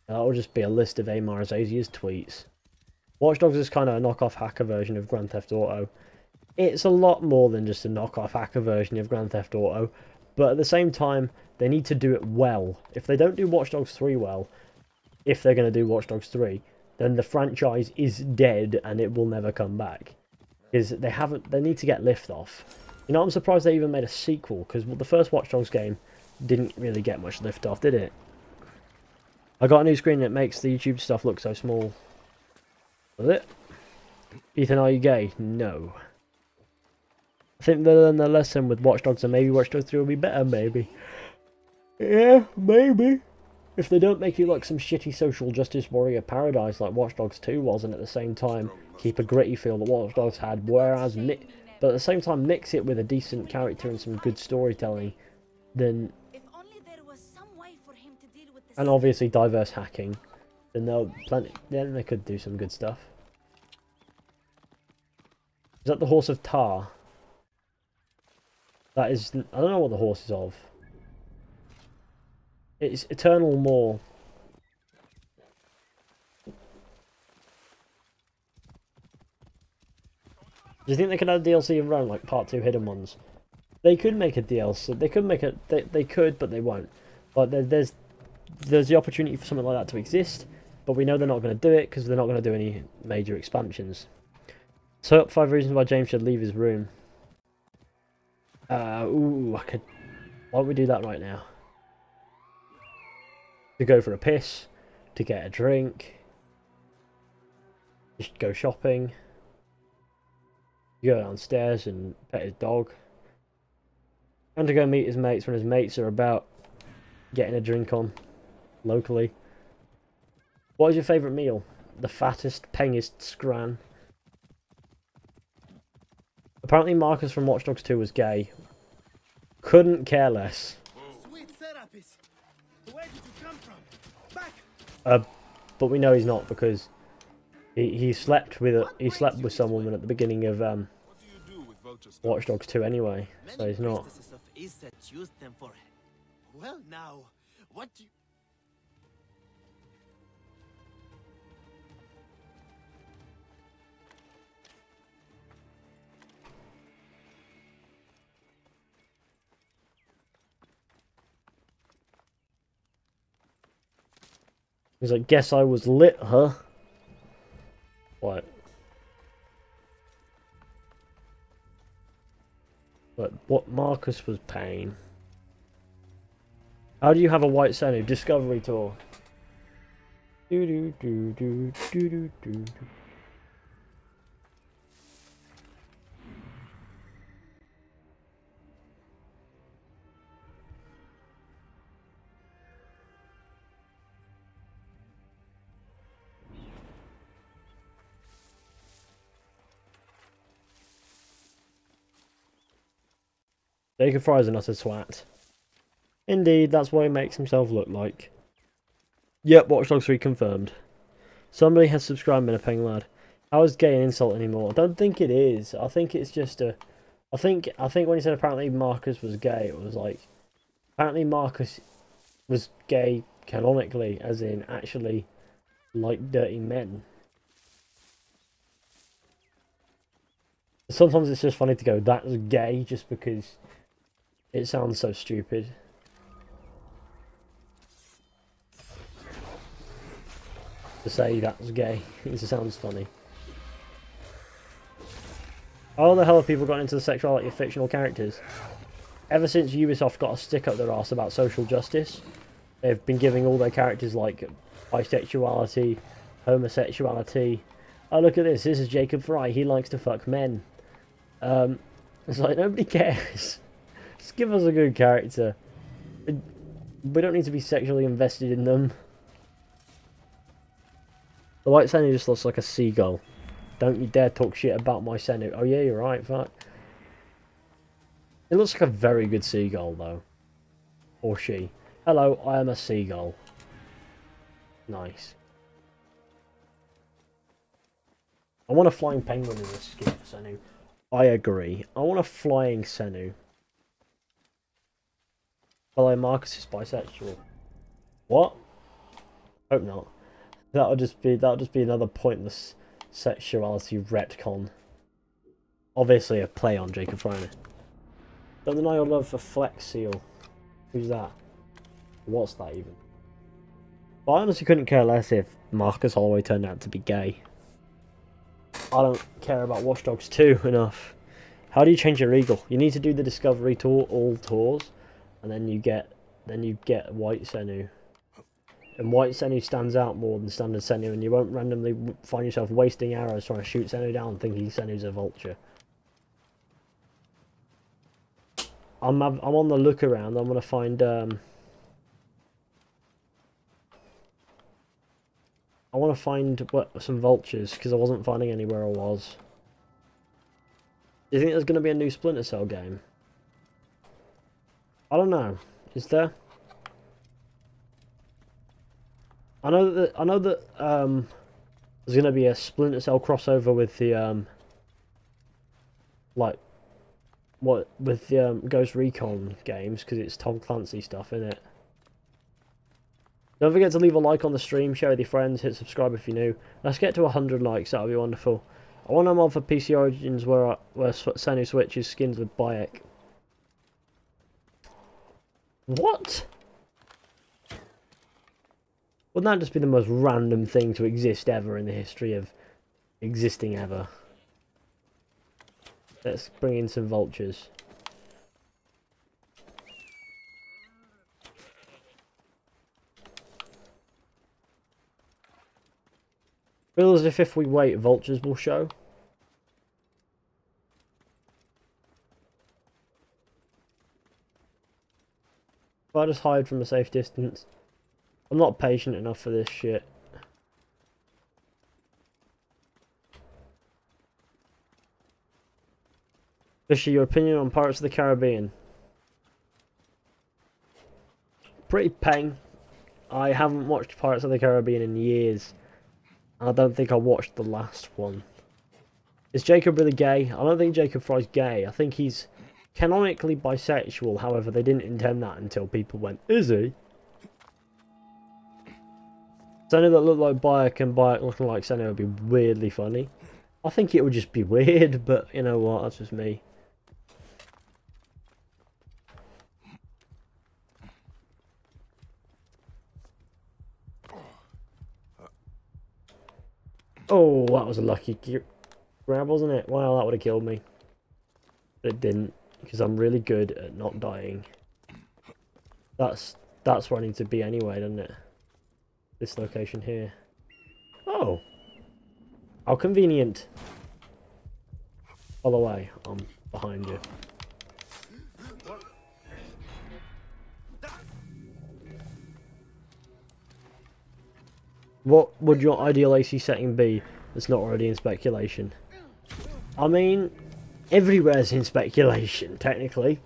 That'll just be a list of Amar Azazia's tweets. Watch Dogs is kind of a knockoff hacker version of Grand Theft Auto. It's a lot more than just a knockoff hacker version of Grand Theft Auto, but at the same time, they need to do it well. If they don't do Watch Dogs 3 well, if they're going to do Watch Dogs 3, then the franchise is dead and it will never come back. Because they need to get liftoff. You know, I'm surprised they even made a sequel, because the first Watch Dogs game didn't really get much liftoff, did it? I got a new screen that makes the YouTube stuff look so small. Was it? Ethan, are you gay? No. I think they'll learn their lesson with Watch Dogs, and maybe Watch Dogs 3 will be better, maybe. Yeah, maybe. If they don't make it like some shitty social justice warrior paradise like Watch Dogs 2 was, and at the same time keep a gritty feel that Watch Dogs had, whereas but at the same time mix it with a decent character and some good storytelling, then, and obviously diverse hacking, then then they could do some good stuff. Is that the Horse of Tar? That is, I don't know what the horse is of. It's Eternal Maw. Do you think they could add DLC of Rome, like Part 2 Hidden Ones? They could make a DLC. They could make it. They could, but they won't. But there's the opportunity for something like that to exist. But we know they're not going to do it because they're not going to do any major expansions. So, up 5 reasons why James should leave his room. Ooh, I could. Why don't we do that right now? To go for a piss, to get a drink, just go shopping. Go downstairs and pet his dog. And to go meet his mates when his mates are about getting a drink on locally. What is your favourite meal? The fattest, pengest scran. Apparently Marcus from Watch Dogs 2 was gay. Couldn't care less. Sweet Serapis. Where did you come from? Back. But we know he's not because he slept with some woman at the beginning of Watch Dogs 2 anyway, so he's not. Well, now, what do you... He's like, guess I was lit, huh? What? But what Marcus was paying. How do you have a white Senu? Discovery tour. Do do do do do do do. Jacob Fry's an utter twat. Indeed, that's what he makes himself look like. Yep, Watch Dogs 3 confirmed. Somebody has subscribed, been a peng lad. How is gay an insult anymore? I don't think it is. I think it's just a... I think when he said apparently Marcus was gay, it was like... Apparently Marcus was gay canonically, as in actually like dirty men. Sometimes it's just funny to go, that's gay, just because it sounds so stupid. To say that's gay, it just sounds funny. How the hell have people gotten into the sexuality of fictional characters? Ever since Ubisoft got a stick up their arse about social justice, they've been giving all their characters like bisexuality, homosexuality. Oh, look at this, this is Jacob Fry, he likes to fuck men. It's like, nobody cares. Just give us a good character. We don't need to be sexually invested in them. The white Senu just looks like a seagull. Don't you dare talk shit about my Senu. Oh yeah, you're right, fuck. It looks like a very good seagull, though. Or she. Hello, I am a seagull. Nice. I want a flying penguin in this skin for Senu. I agree. I want a flying Senu. Hello, Marcus is bisexual. What? Hope not. That'll just be another pointless sexuality retcon. Obviously a play on Jacob Fryer. Don't deny your love for Flex Seal. Who's that? What's that even? But I honestly couldn't care less if Marcus Holloway turned out to be gay. I don't care about Watch Dogs 2 enough. How do you change your eagle? You need to do the Discovery tour, all tours, and then you get White Senu. And White Senu stands out more than standard Senu, and you won't randomly find yourself wasting arrows trying to shoot Senu down thinking Senu's a vulture. I'm on the look around. I'm gonna find I want to find some vultures because I wasn't finding anywhere I was. Do you think there's gonna be a new Splinter Cell game? I don't know. Is there? I know that there's gonna be a Splinter Cell crossover with the like what with the Ghost Recon games because it's Tom Clancy stuff in it. Don't forget to leave a like on the stream, share with your friends, hit subscribe if you're new. Let's get to 100 likes, that would be wonderful. I want a mod for PC Origins where Senu switches skins with Bayek. What? Wouldn't that just be the most random thing to exist ever in the history of existing ever? Let's bring in some vultures. Feels as if we wait, vultures will show. If I just hide from a safe distance. I'm not patient enough for this shit. Fizhy, your opinion on Pirates of the Caribbean? Pretty peng. I haven't watched Pirates of the Caribbean in years. I don't think I watched the last one. Is Jacob really gay? I don't think Jacob Fry's gay. I think he's canonically bisexual. However, they didn't intend that until people went, is he? Senna that looked like Bayek and Bayek looking like Senna would be weirdly funny. I think it would just be weird, but you know what, that's just me. Oh, that was a lucky grab, wasn't it? Wow, that would have killed me. But it didn't, because I'm really good at not dying. That's where I need to be anyway, doesn't it? This location here. Oh! How convenient. Follow away, I'm behind you. What would your ideal AC setting be that's not already in speculation? I mean, everywhere's in speculation, technically.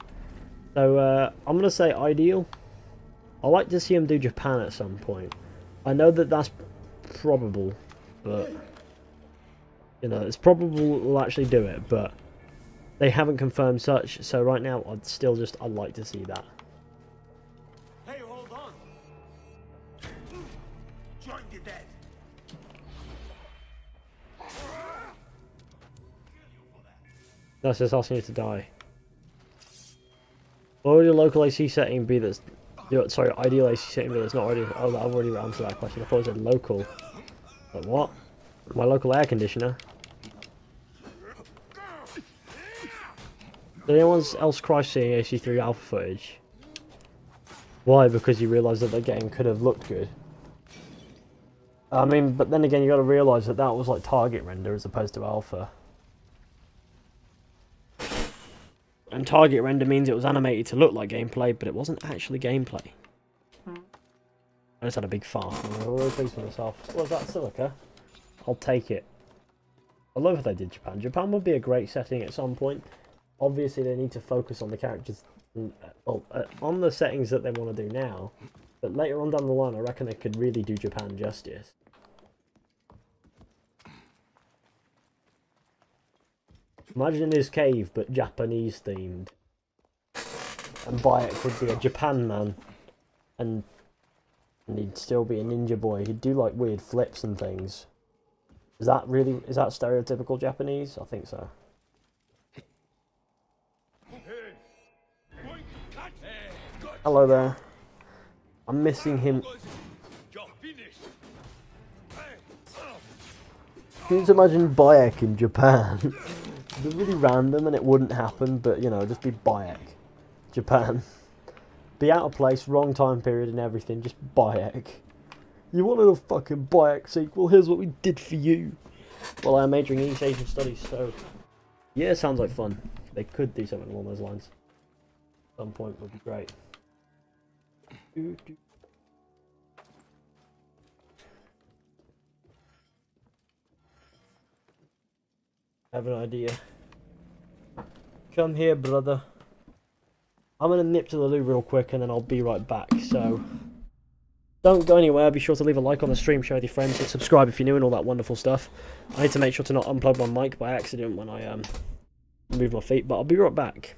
So, I'm going to say ideal. I'd like to see him do Japan at some point. I know that that's probable, but... You know, it's probable we'll actually do it, but... They haven't confirmed such, so right now I'd like to see that. Hey, hold on. Join the dead. That's just asking you to die. What would your local AC setting be that's... Sorry, ideal AC setting be that's not already... Oh, I've already answered that question. I thought it said local. Like what? My local air conditioner? Did anyone else cry seeing AC3 alpha footage? Why? Because you realised that the game could have looked good. I mean, but then again, you got to realise that that was like target render as opposed to alpha. And target render means it was animated to look like gameplay, but it wasn't actually gameplay. I just had a big fart. I'm really pleased with myself. What was that, silica? I'll take it. I love if they did Japan. Japan would be a great setting at some point. Obviously, they need to focus on the characters, on the settings that they want to do now. But later on down the line, I reckon they could really do Japan justice. Imagine this cave, but Japanese themed. And Bayek would be a Japan man. And he'd still be a ninja boy. He'd do like weird flips and things. Is that stereotypical Japanese? I think so. Hello there. I'm missing him. Can you just imagine Bayek in Japan? It'd be really random and it wouldn't happen, but you know, just be Bayek. Japan. Be out of place, wrong time period and everything, just Bayek. You wanted a fucking Bayek sequel, here's what we did for you. Well, I'm majoring in East Asian studies, so... Yeah, sounds like fun. They could do something along those lines. some point would be great. Doo, doo. I have an idea. Come here, brother. I'm gonna nip to the loo real quick and then I'll be right back, so don't go anywhere. Be sure to leave a like on the stream, share with your friends, and subscribe if you're new and all that wonderful stuff. I need to make sure to not unplug my mic by accident when I move my feet, but I'll be right back.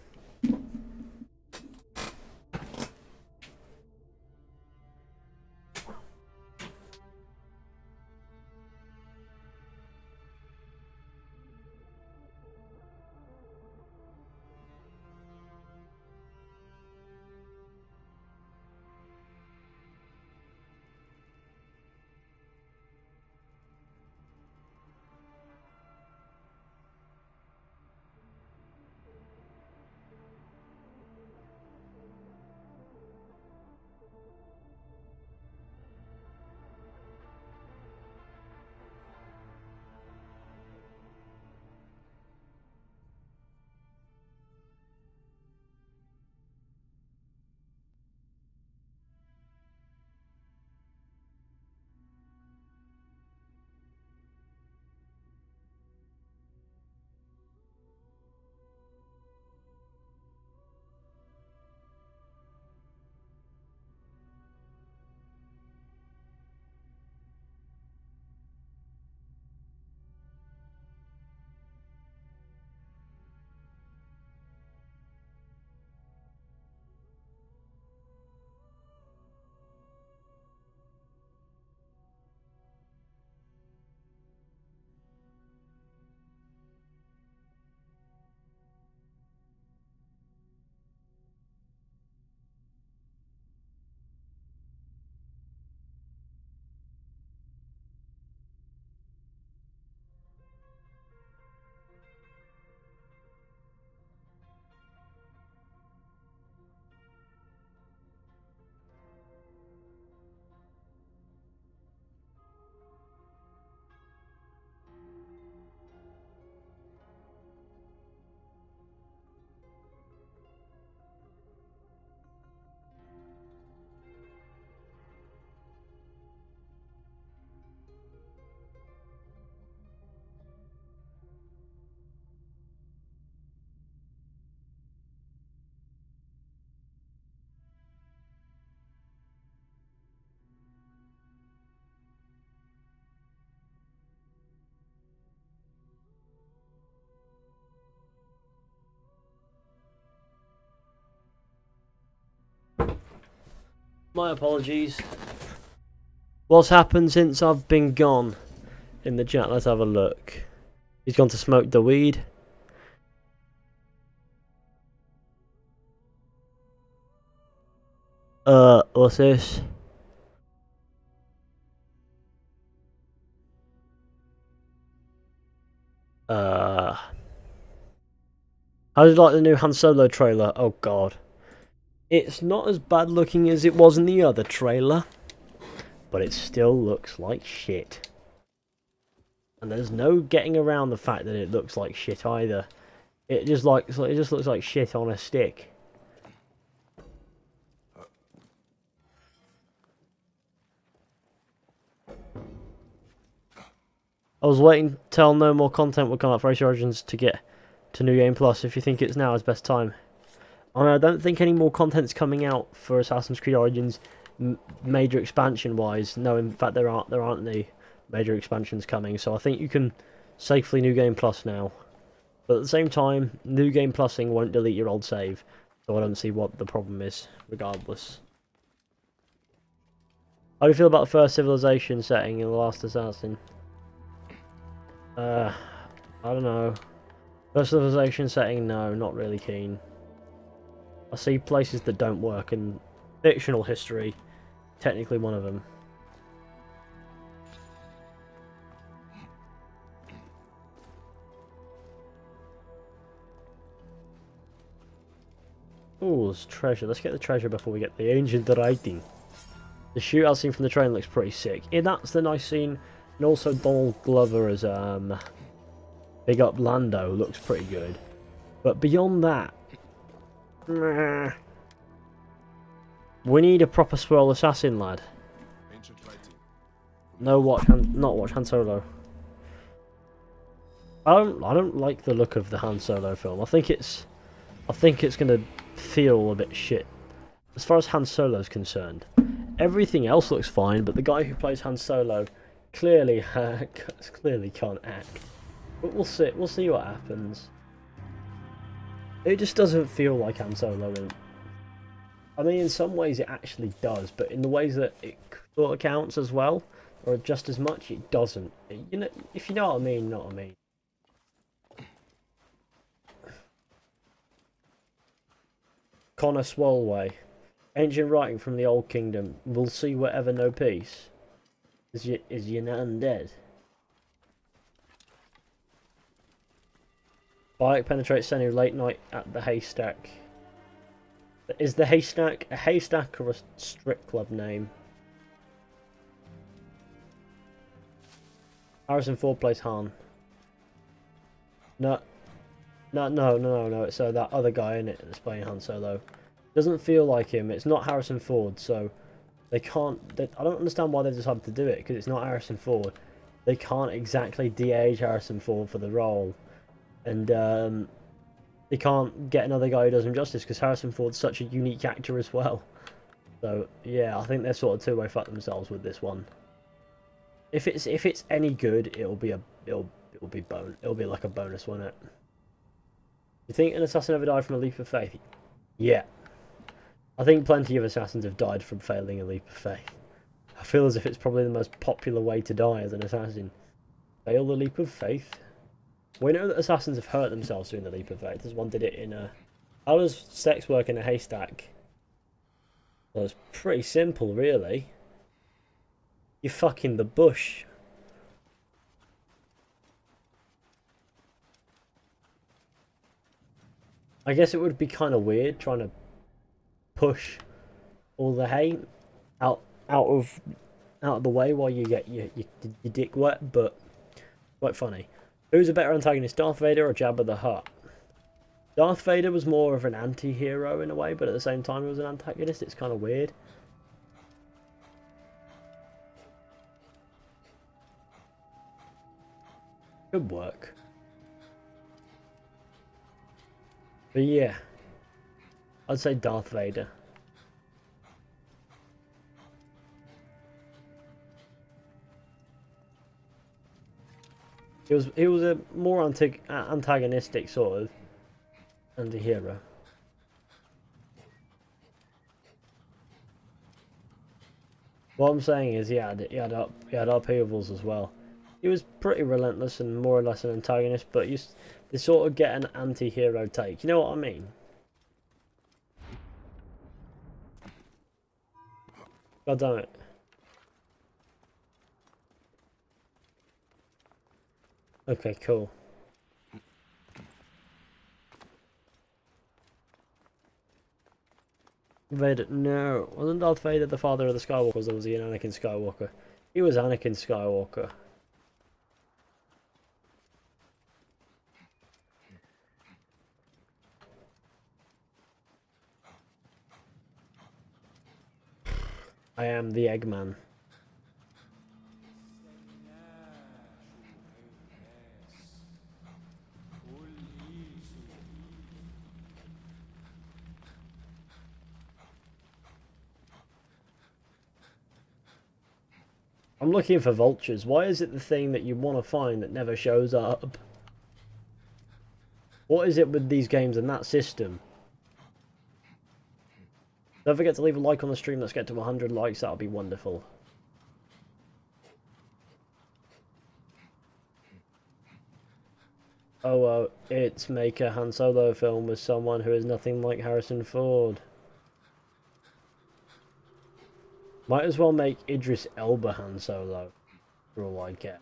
My apologies. What's happened since I've been gone? In the chat, let's have a look. He's gone to smoke the weed. What's this? How do you like the new Han Solo trailer? Oh god. It's not as bad looking as it was in the other trailer, but it still looks like shit. And there's no getting around the fact that it looks like shit either. It just looks like shit on a stick. I was waiting till no more content would come up for Race Origins to get to New Game Plus. If you think it's now, it's best time. I don't think any more content's coming out for Assassin's Creed Origins, major expansion-wise. No, in fact, there aren't any major expansions coming. So I think you can safely New Game Plus now. But at the same time, New Game Plusing won't delete your old save, so I don't see what the problem is, regardless. How do you feel about the first civilization setting in The Last Assassin? I don't know. First civilization setting, no, not really keen. I see places that don't work, and fictional history, technically one of them. Ooh, there's treasure. Let's get the treasure before we get the ancient writing. The shootout scene from the train looks pretty sick. Yeah, that's the nice scene. And also Donald Glover as Big Up Lando looks pretty good. But beyond that, We need a proper swirl assassin, lad. Ancient writing. No, not watch Han Solo. I don't like the look of the Han Solo film. I think it's gonna feel a bit shit. As far as Han Solo's concerned, everything else looks fine, but the guy who plays Han Solo clearly can't act. But we'll see. We'll see what happens. It just doesn't feel like Han Solo. I mean, in some ways it actually does, but in the ways that it sort of counts as well, or just as much, it doesn't. You know, if you know what I mean, know what I mean. Connor Swalway. Ancient writing from the Old Kingdom. We'll see whatever no peace. Is your nan dead? Bike penetrates Senu late night at the haystack. Is the haystack a haystack or a strip club name? Harrison Ford plays Han. No. It's that other guy in it that's playing Han Solo. Doesn't feel like him. It's not Harrison Ford, so they can't. I don't understand why they decided to do it, because it's not Harrison Ford. They can't exactly de-age Harrison Ford for the role, and they can't get another guy who does him justice because Harrison Ford's such a unique actor as well. So yeah, I think they're sort of two-way fuck themselves with this one. If it's any good, it'll be like a bonus, won't it? You think an assassin ever died from a leap of faith? Yeah. I think plenty of assassins have died from failing a leap of faith. I feel as if it's probably the most popular way to die as an assassin. Fail the leap of faith. We know that assassins have hurt themselves doing the leap of faith. This one did it in a... How does sex work in a haystack? Well, it's pretty simple, really. You're fucking the bush. I guess it would be kind of weird trying to push all the hay out of the way while you get your dick wet, but quite funny. Who's a better antagonist, Darth Vader or Jabba the Hutt? Darth Vader was more of an anti-hero in a way, but at the same time he was an antagonist. It's kind of weird. Good work. But yeah, I'd say Darth Vader. He was a more antagonistic sort of anti-hero. What I'm saying is he had upheavals as well. He was pretty relentless and more or less an antagonist, but they sort of get an anti-hero take. You know what I mean? God damn it. Okay, cool. Vader, no. Wasn't Darth Vader the father of the Skywalkers, or was he an Anakin Skywalker? He was Anakin Skywalker. I am the Eggman. I'm looking for vultures. Why is it the thing that you want to find that never shows up? What is it with these games and that system? Don't forget to leave a like on the stream. Let's get to 100 likes. That'll be wonderful. Oh, it's make a Han Solo film with someone who is nothing like Harrison Ford. Might as well make Idris Elba Han Solo, for all I care.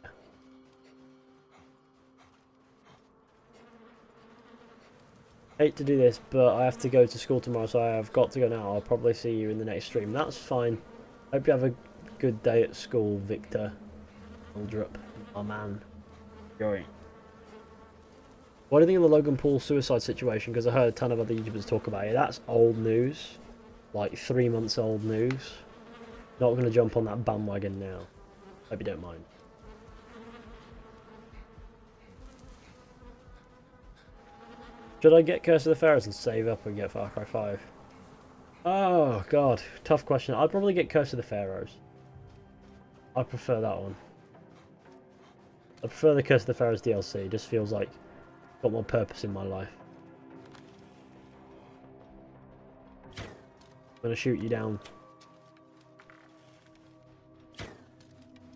Hate to do this, but I have to go to school tomorrow, so I have got to go now. I'll probably see you in the next stream. That's fine. Hope you have a good day at school, Victor Aldrup, my man. Going. What do you think of the Logan Paul suicide situation? Because I heard a ton of other YouTubers talk about it. That's old news. like 3 months old news. Not going to jump on that bandwagon now. Hope you don't mind. Should I get Curse of the Pharaohs and save up and get Far Cry 5? Oh god, tough question. I'd probably get Curse of the Pharaohs. I prefer that one. I prefer the Curse of the Pharaohs DLC. It just feels like it's got more purpose in my life. I'm gonna shoot you down.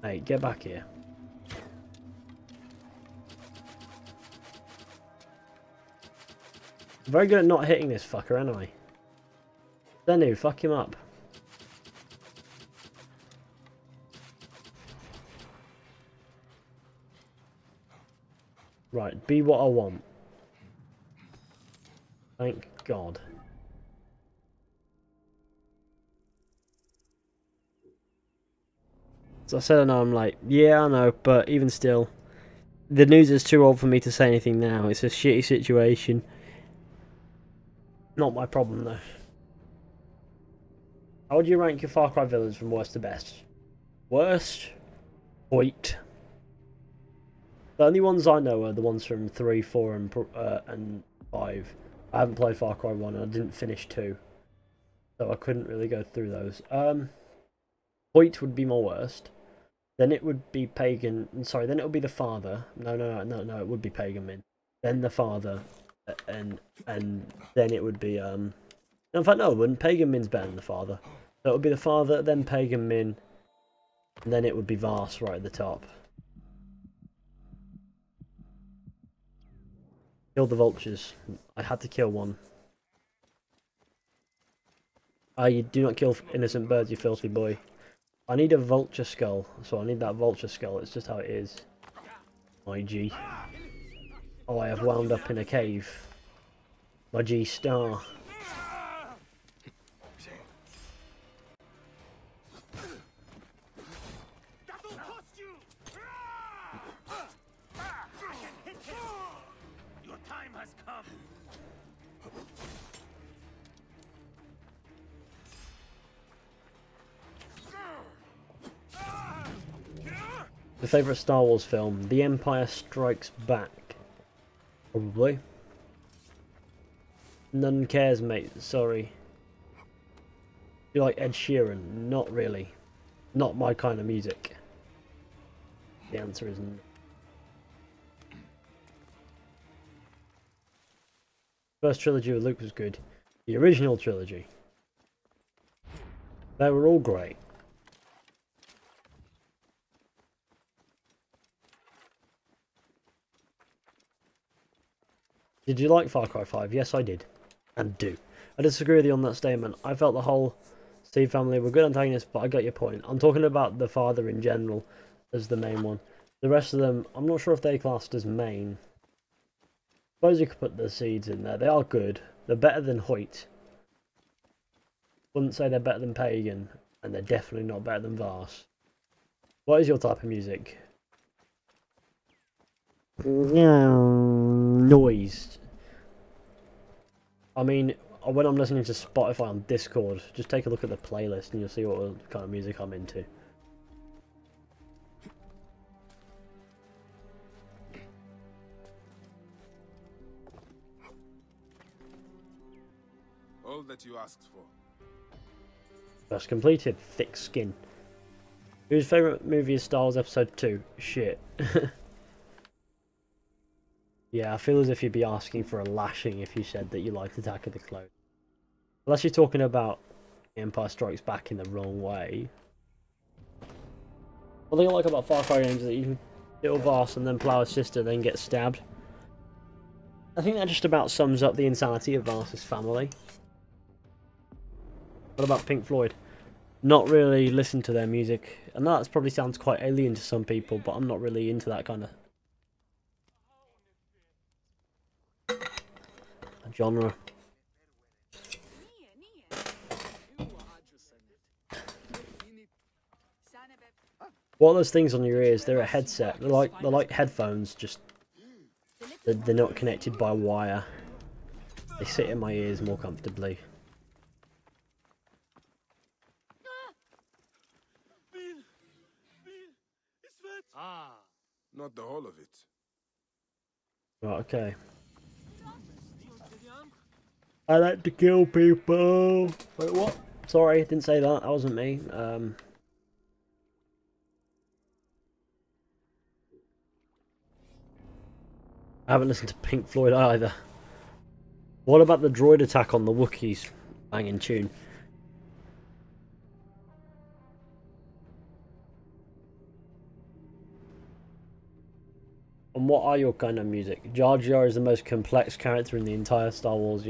Hey, get back here. I'm very good at not hitting this fucker, anyway. Zenu, fuck him up. Right, be what I want. Thank God. As I said, I know I'm like, yeah, I know, but even still, the news is too old for me to say anything now. It's a shitty situation. Not my problem, though. How would you rank your Far Cry villains from worst to best? Worst? Hoyt. The only ones I know are the ones from 3, 4, and 5. I haven't played Far Cry 1 and I didn't finish 2. So I couldn't really go through those. Hoyt would be my worst. Then it would be Pagan. Sorry, then it would be the father. No, it would be Pagan Min. Then the father. And then it would be... in fact, no, it wouldn't. Pagan Min's better than the father. So it would be the father, then Pagan Min. And then it would be Vars right at the top. Kill the vultures. I had to kill one. You do not kill innocent birds, you filthy boy. I need a vulture skull, so I need that vulture skull. It's just how it is. My G. Oh, I have wound up in a cave. My G star. Your time has come. The favourite Star Wars film? The Empire Strikes Back. Probably. None cares, mate. Sorry. You like Ed Sheeran? Not really. Not my kind of music. The answer is no. First trilogy with Luke was good. The original trilogy. They were all great. Did you like Far Cry 5? Yes, I did. And do. I disagree with you on that statement. I felt the whole Steve family were good antagonists, but I got your point. I'm talking about the father in general as the main one. The rest of them, I'm not sure if they classed as main. Suppose you could put the seeds in there. They are good. They're better than Hoyt. Wouldn't say they're better than Pagan, and they're definitely not better than Vars. What is your type of music? Noise. I mean, when I'm listening to Spotify on Discord, just take a look at the playlist and you'll see what kind of music I'm into. All that you asked for. That's completed. Thick skin. Whose favourite movie is Star Wars Episode 2? Shit. Yeah, I feel as if you'd be asking for a lashing if you said that you liked Attack of the Clones. Unless you're talking about Empire Strikes Back in the wrong way. One thing I like about Far Cry games is that you can kill Vars and then plow his sister, then get stabbed. I think that just about sums up the insanity of Vars' family. What about Pink Floyd? Not really listen to their music. And that probably sounds quite alien to some people, but I'm not really into that kind of genre. What are those things on your ears? They're a headset. They're like headphones, just they're not connected by wire. They sit in my ears more comfortably. not the whole of it. Right, okay. I like to kill people. Wait, what? Sorry, didn't say that. That wasn't me. I haven't listened to Pink Floyd either. What about the droid attack on the Wookiees? Banging tune. And what are your kind of music? Jar Jar is the most complex character in the entire Star Wars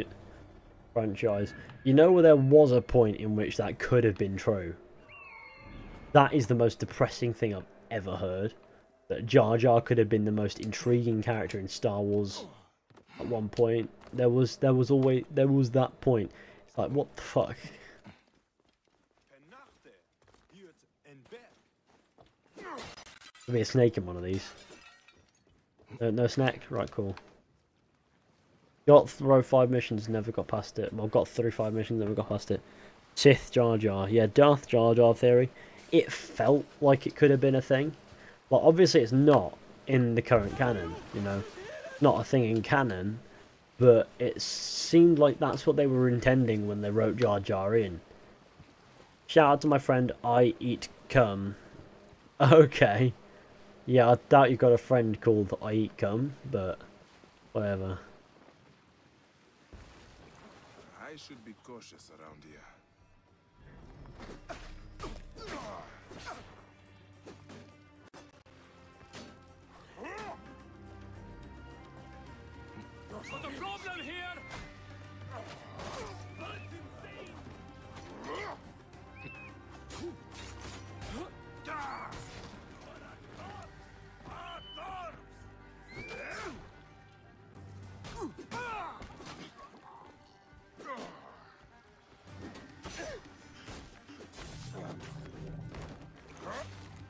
franchise. You know, there was a point in which that could have been true. That is the most depressing thing I've ever heard. That Jar Jar could have been the most intriguing character in Star Wars at one point. There was that point. It's like, what the fuck? There'll be a snake in one of these. No snack? Right, cool. Got through 5 missions, never got past it. Well, got through 5 missions, never got past it. Sith Jar Jar. Yeah, Darth Jar Jar theory. It felt like it could have been a thing. Well, obviously it's not in the current canon, you know. Not a thing in canon. But it seemed like that's what they were intending when they wrote Jar Jar in. Shout out to my friend I Eat Cum. Okay. Yeah, I doubt you've got a friend called I Eat Cum, but whatever. I should be cautious around here. What's the problem here?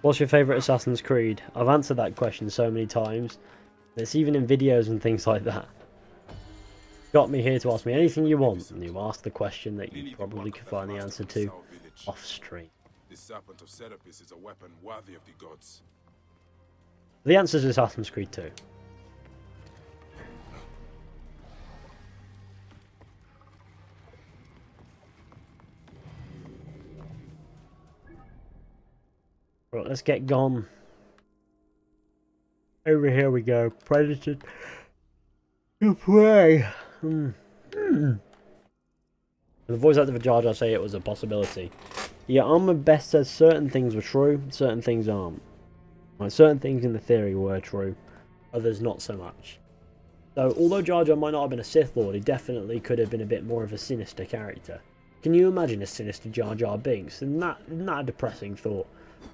What's your favourite Assassin's Creed? I've answered that question so many times. It's even in videos and things like that. Got me here to ask me anything you want, and you ask the question that you probably could find the answer to off stream. This serpent of Serapis is a weapon worthy of the gods. The answer is Assassin's Creed 2. Right, let's get gone. Over here we go. Predator to prey. The voice actor for Jar Jar say it was a possibility. Yeah, Armor Best says certain things were true, certain things aren't. Right, certain things in the theory were true, others not so much. So, although Jar Jar might not have been a Sith Lord, he definitely could have been a bit more of a sinister character. Can you imagine a sinister Jar Jar Binks? Isn't that a depressing thought?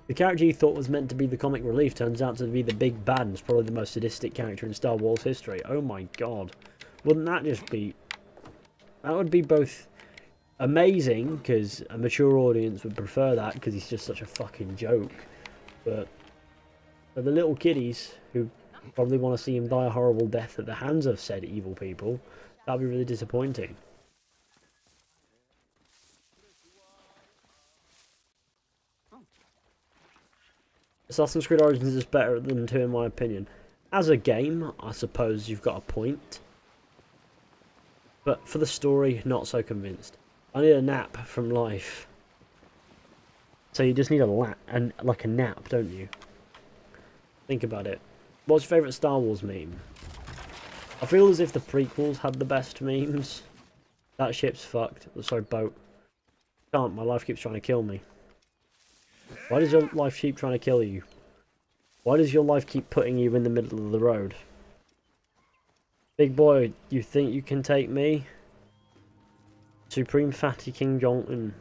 The character you thought was meant to be the comic relief turns out to be the big bad and is probably the most sadistic character in Star Wars history. Oh my god. Wouldn't that just be... That would be both amazing, because a mature audience would prefer that, because he's just such a fucking joke. But for the little kiddies, who probably want to see him die a horrible death at the hands of said evil people, that'd be really disappointing. Assassin's Creed Origins is better than 2 in my opinion. As a game, I suppose you've got a point. But for the story, not so convinced. I need a nap from life. So you just need like a nap, don't you? Think about it. What's your favourite Star Wars meme? I feel as if the prequels had the best memes. That ship's fucked. Sorry, boat. Can't, my life keeps trying to kill me. Why does your life keep trying to kill you? Why does your life keep putting you in the middle of the road? Big boy, you think you can take me? Supreme Fatty King Jong-un.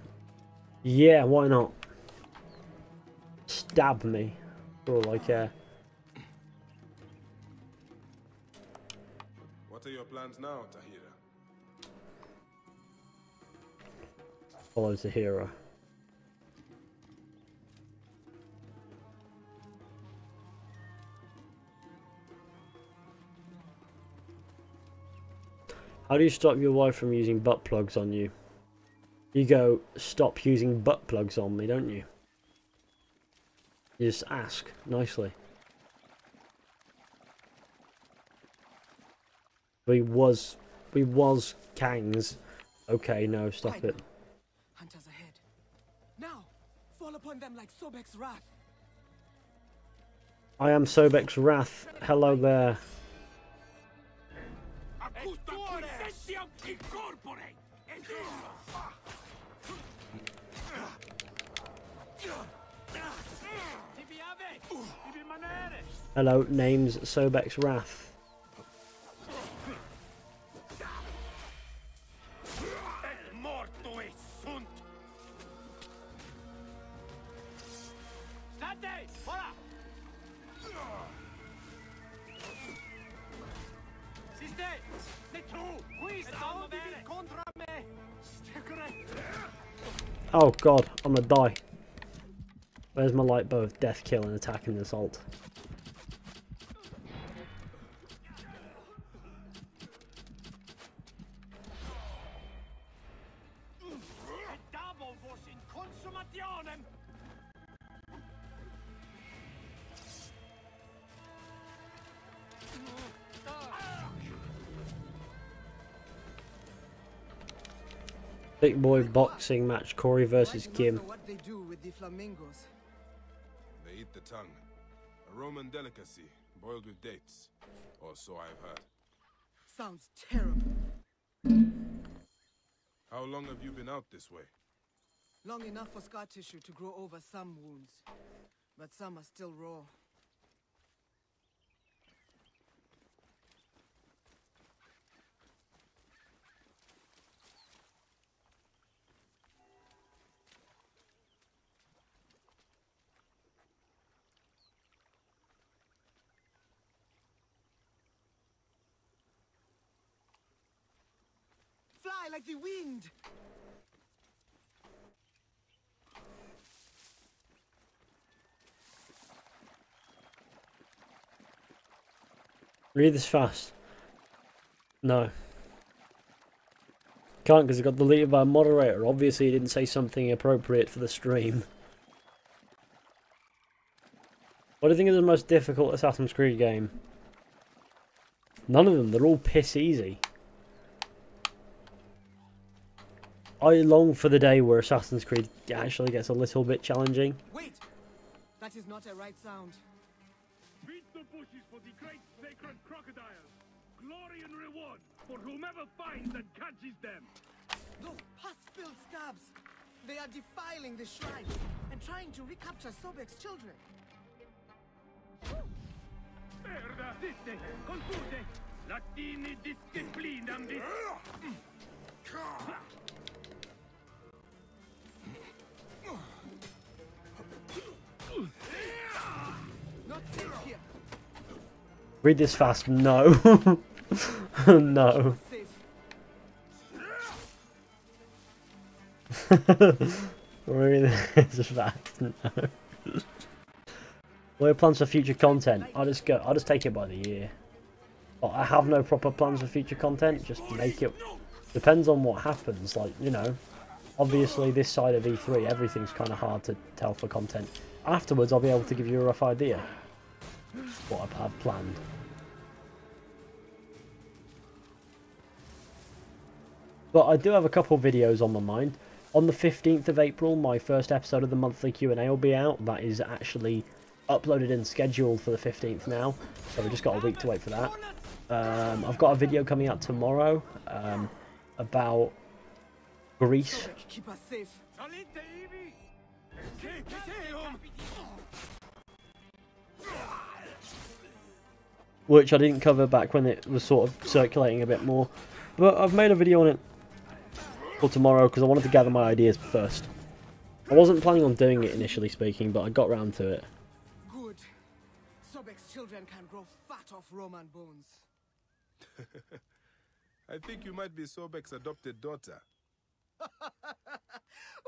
Yeah, why not? Stab me, for all I care. What are your plans now, Tahira? Follows the hero. How do you stop your wife from using butt plugs on you? You go, stop using butt plugs on me, don't you? You just ask, nicely. We was Kangs. Okay, no, stop it. Hunters ahead. Now, fall upon them like Sobek's wrath. I am Sobek's Wrath. Hello there. Hello, name's Sobek's Wrath. Oh god, I'm gonna die. Where's my light bow of death, kill, and attack and assault? Big boy boxing match, Corey versus Kim. What they do with the flamingos. They eat the tongue. A Roman delicacy, boiled with dates. Or so I've heard. Sounds terrible. How long have you been out this way? Long enough for scar tissue to grow over some wounds. But some are still raw. Fly like the wind! Read this fast. No. Can't because it got deleted by a moderator. Obviously, it didn't say something appropriate for the stream. What do you think is the most difficult Assassin's Creed game? None of them. They're all piss easy. I long for the day where Assassin's Creed actually gets a little bit challenging. Wait! That is not a right sound. Beat the bushes for the great sacred crocodiles. Glory and reward for whomever finds and catches them. Those pus-filled scabs! They are defiling the shrine and trying to recapture Sobek's children. Merda, dite, confuse, latini disciplinam dis. Not safe here. Read this fast. No. No. Safe. Read this fast. No. What are your plans for future content? I'll just take it by the year. Well, I have no proper plans for future content. Just make it. Depends on what happens. Like, you know, obviously this side of E3, everything's kind of hard to tell for content. Afterwards, I'll be able to give you a rough idea what I have planned. But I do have a couple videos on my mind. On the 15th of April, my first episode of the monthly Q&A will be out. That is actually uploaded and scheduled for the 15th now, so we've just got a week to wait for that. I've got a video coming out tomorrow about Greece. Keep us safe. Which I didn't cover back when it was sort of circulating a bit more. But I've made a video on it for tomorrow because I wanted to gather my ideas first. I wasn't planning on doing it initially speaking, but I got round to it. Good. Sobek's children can grow fat off Roman bones. I think you might be Sobek's adopted daughter.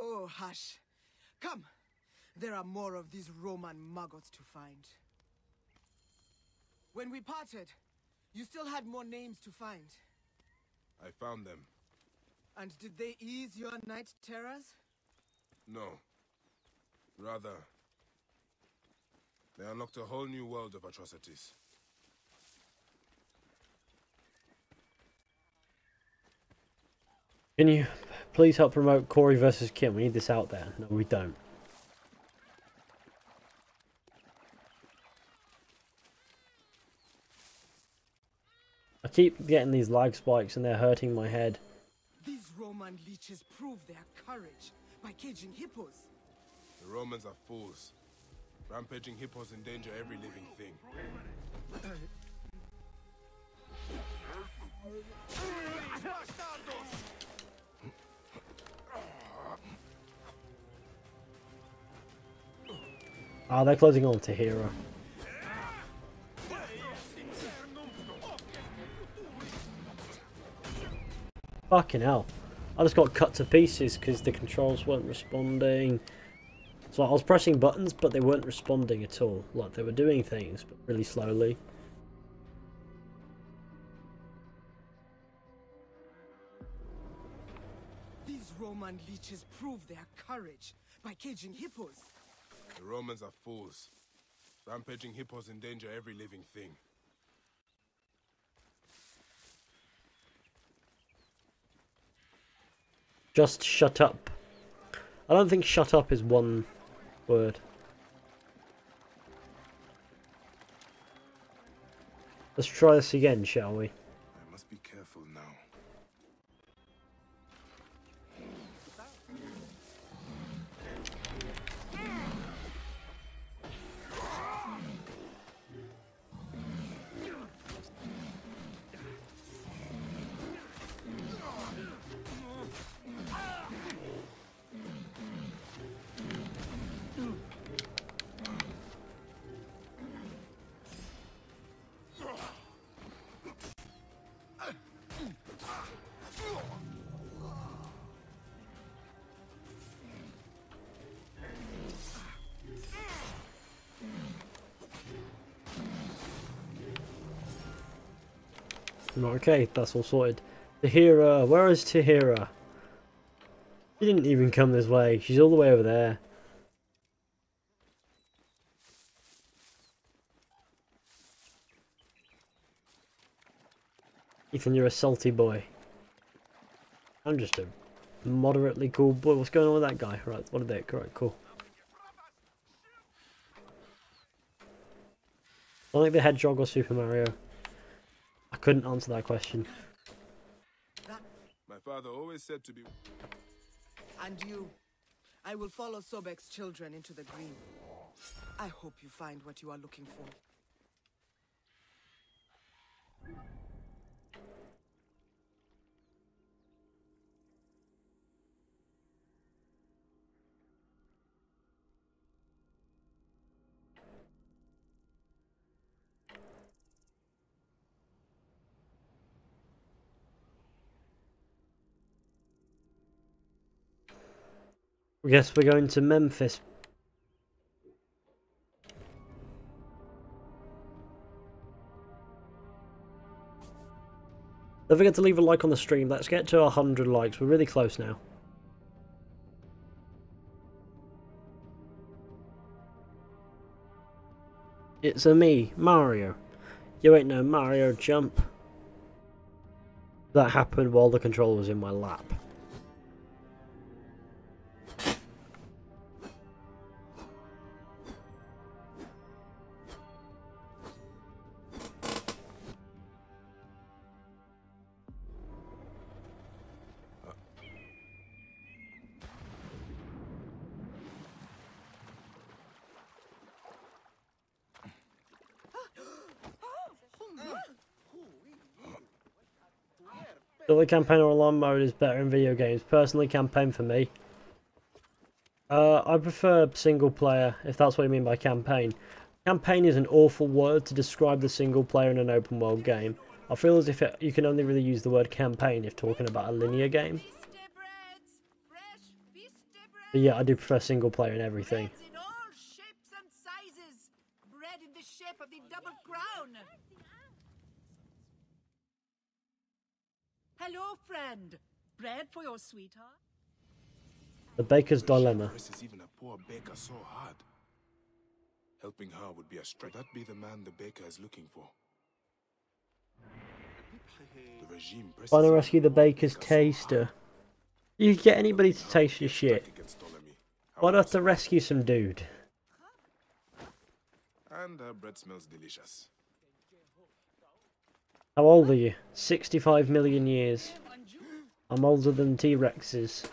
Oh, hush. Come. There are more of these Roman maggots to find. When we parted, you still had more names to find. I found them. And did they ease your night terrors? No. Rather, they unlocked a whole new world of atrocities. Can you please help promote Corey versus Kim? We need this out there. No, we don't. I keep getting these lag spikes and they're hurting my head. These Roman leeches prove their courage by caging hippos. The Romans are fools. Rampaging hippos endanger every living thing. Ah, they're closing on to Hero. Fucking hell. I just got cut to pieces because the controls weren't responding. So I was pressing buttons, but they weren't responding at all. Like, they were doing things, but really slowly. These Roman leeches prove their courage by caging hippos. The Romans are fools. Rampaging hippos endanger every living thing. Just shut up. I don't think shut up is one word. Let's try this again, shall we? I must be careful now. Okay, that's all sorted. Tahira, where is Tahira? She didn't even come this way. She's all the way over there. Ethan, you're a salty boy. I'm just a moderately cool boy. What's going on with that guy? Right, what are they? Right, cool. Sonic the Hedgehog or Super Mario? I couldn't answer that question. My father always said to be... And you, I will follow Sobek's children into the green. I hope you find what you are looking for. I guess we're going to Memphis. Don't forget to leave a like on the stream. Let's get to 100 likes. We're really close now. It's a me, Mario. You ain't no Mario jump. That happened while the controller was in my lap. The campaign or alarm mode is better in video games. Personally, campaign for me. I prefer single player, if that's what you mean by campaign. Campaign is an awful word to describe the single player in an open world game. I feel as if you can only really use the word campaign if talking about a linear game. But yeah, I do prefer single player in everything. In all shapes and sizes. Bread in the shape of the double crown. Hello, friend. Bread for your sweetheart? The Baker's Dilemma. Is even a poor baker so hard? Helping her would be a strike. That be the man the baker is looking for. The regime Trying to rescue the Baker's taster. You get anybody to taste your shit. Against Ptolemy. Why not to rescue some dude? And her bread smells delicious. How old are you? 65 million years. I'm older than T-Rexes.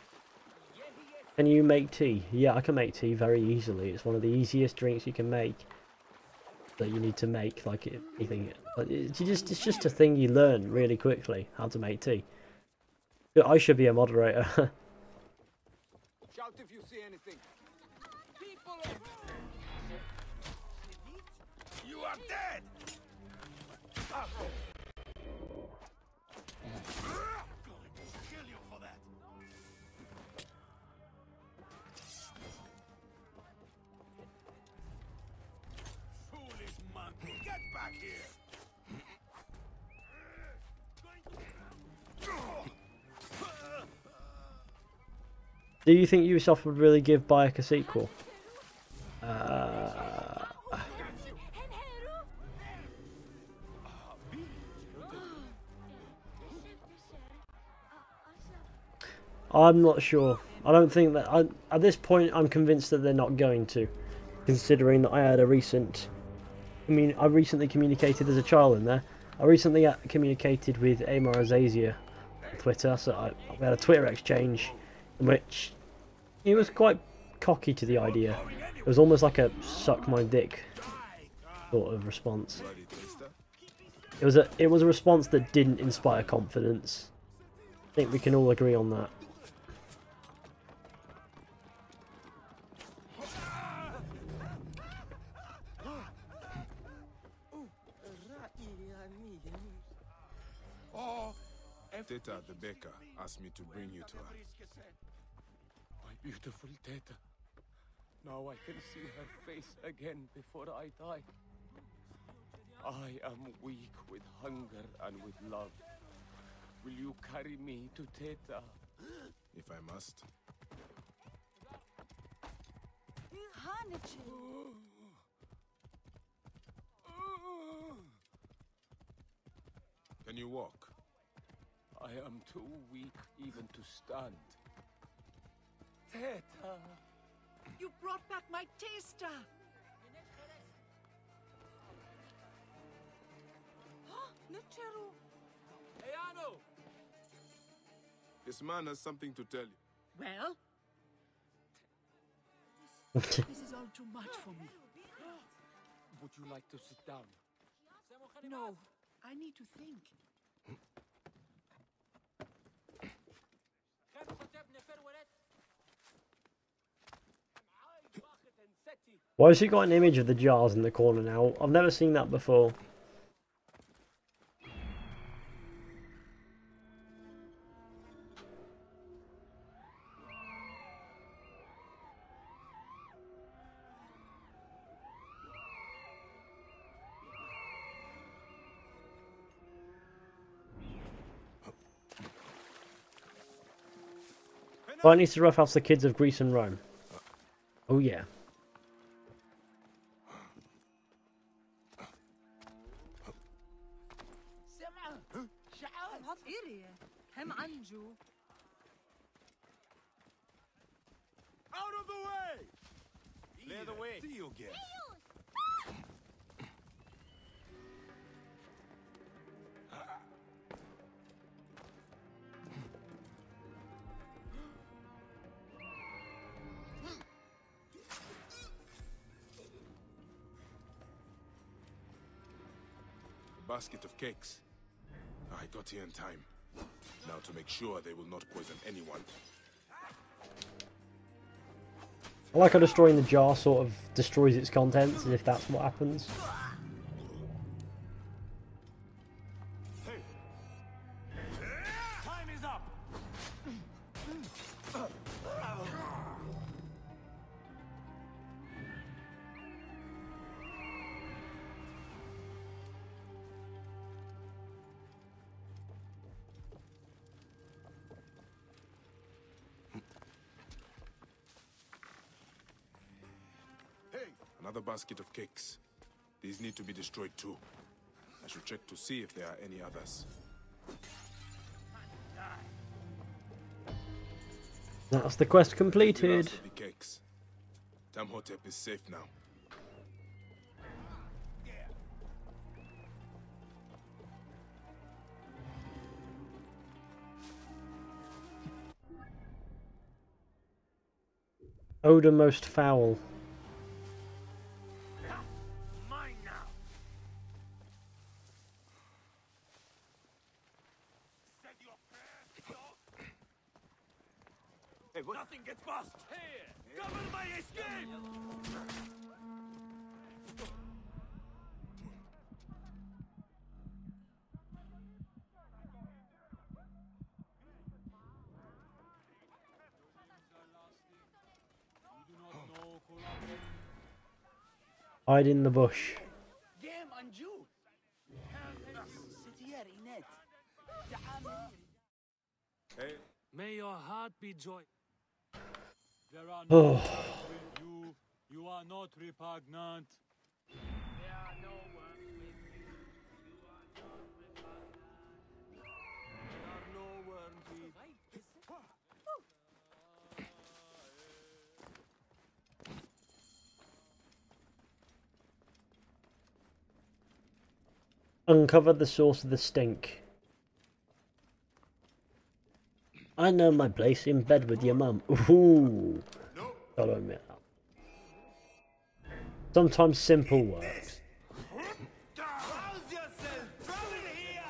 Can you make tea? Yeah, I can make tea very easily. It's one of the easiest drinks you can make. That you need to make, like anything. It's just a thing you learn really quickly, how to make tea. I should be a moderator. Shout if you see anything. You are dead! Kill you for that. Foolish monkey, get back here! Do you think Ubisoft would really give Bayek a sequel? I'm not sure. I don't think that... at this point, I'm convinced that they're not going to. Considering that I had a recent... I recently communicated, there's a child in there. I recently communicated with Amar Azaziah on Twitter, so we had a Twitter exchange in which he was quite cocky to the idea. It was almost like a suck my dick sort of response. It was a response that didn't inspire confidence. I think we can all agree on that. Teta, the baker, asked me to bring you to her. My beautiful Teta. Now I can see her face again before I die. I am weak with hunger and with love. Will you carry me to Teta? If I must. Can you walk? I am too weak even to stand. Teta! You brought back my taster! Ayano! This man has something to tell you. Well? This is all too much for me. Would you like to sit down? No, I need to think. Why has he got an image of the jars in the corner now? I've never seen that before. Right, needs to roughhouse the kids of Greece and Rome. Oh yeah. Out of the way! Clear the way. Deal, guess. A basket of cakes. I got here in time. Now to make sure they will not poison anyone. I like how destroying the jar sort of destroys its contents, as if that's what happens. Time is up! Another basket of cakes. These need to be destroyed too. I should check to see if there are any others. That's the quest completed. The cakes. Tamhotep is safe now. Odor most foul. Mine now. Said your prayers, dog. Hey, what? Nothing gets past. Here, cover my escape. Hide in the bush. Hey, May your heart be joy. There are Oh. no words with you. You are not repugnant. There are no words with you. You are not repugnant. There are no words with Uncover the source of the stink. I know my place in bed with your mum. Ooh. Gotta admit that. Sometimes simple works. Rouse yourself! Come in here!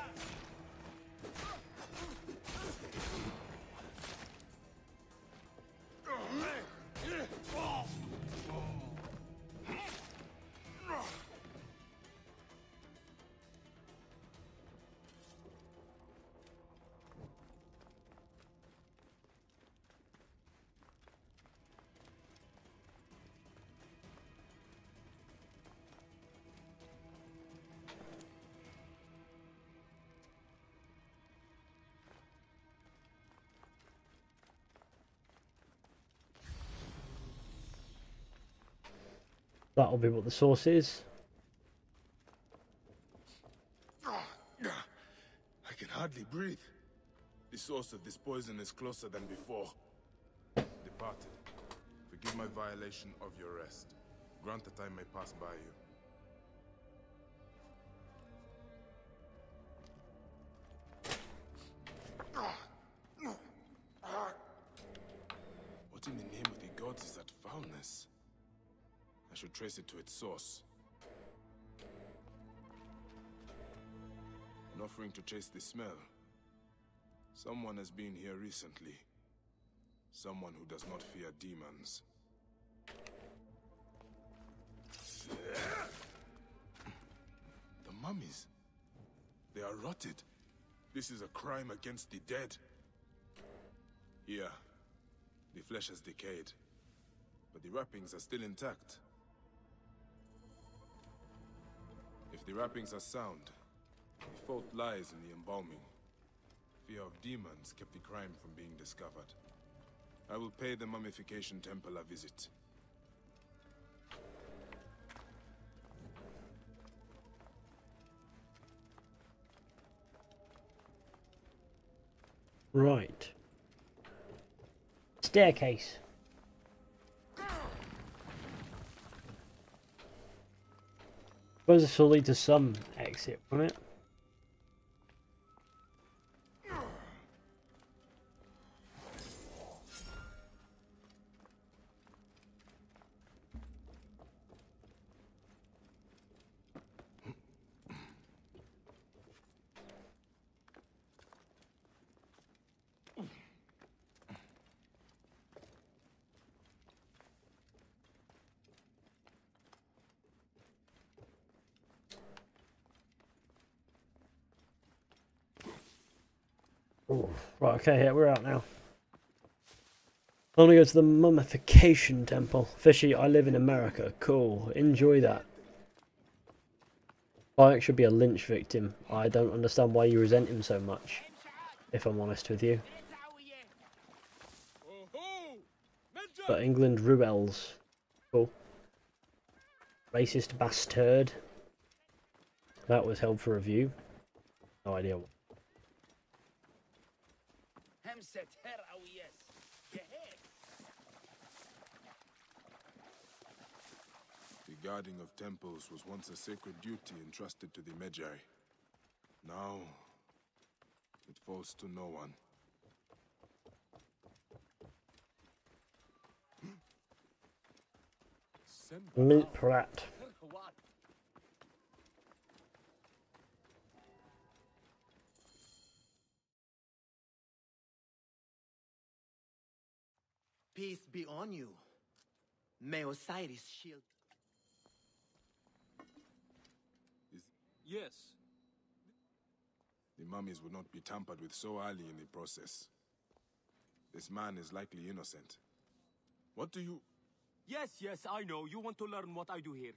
That'll be what the source is. I can hardly breathe. The source of this poison is closer than before. Departed, forgive my violation of your rest. Grant that I may pass by you. What in the name of the gods is that foulness? I should trace it to its source. An offering to chase the smell. Someone has been here recently. Someone who does not fear demons. The mummies. They are rotted. This is a crime against the dead. Here, the flesh has decayed, but the wrappings are still intact. If the wrappings are sound, the fault lies in the embalming. Fear of demons kept the crime from being discovered. I will pay the mummification temple a visit. Right. Staircase. Suppose this will lead to some exit, won't it? Ooh. Right, okay, yeah, we're out now. I'm gonna go to the mummification temple. Fishy, I live in America. Cool. Enjoy that. Bayek should be a lynch victim. I don't understand why you resent him so much, if I'm honest with you. But England rebels. Cool. Racist bastard. That was held for review. No idea what. Hamset her awiyes. Geher. guarding of temples was once a sacred duty entrusted to the Magi. Now, it falls to no one. Meat Pratt. Peace be on you. May Osiris shield. Yes. The mummies would not be tampered with so early in the process. This man is likely innocent. What do you... Yes, I know. You want to learn what I do here.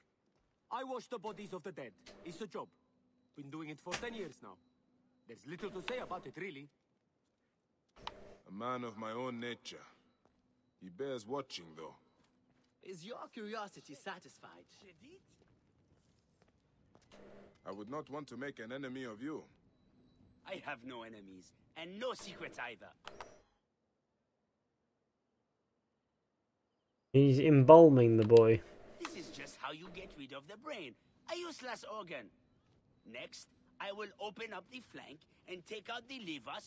I wash the bodies of the dead. It's a job. Been doing it for 10 years now. There's little to say about it, really. A man of my own nature. He bears watching, though. Is your curiosity satisfied? I would not want to make an enemy of you. I have no enemies, and no secrets either. He's embalming the boy. This is just how you get rid of the brain, a useless organ. Next, I will open up the flank and take out the liver.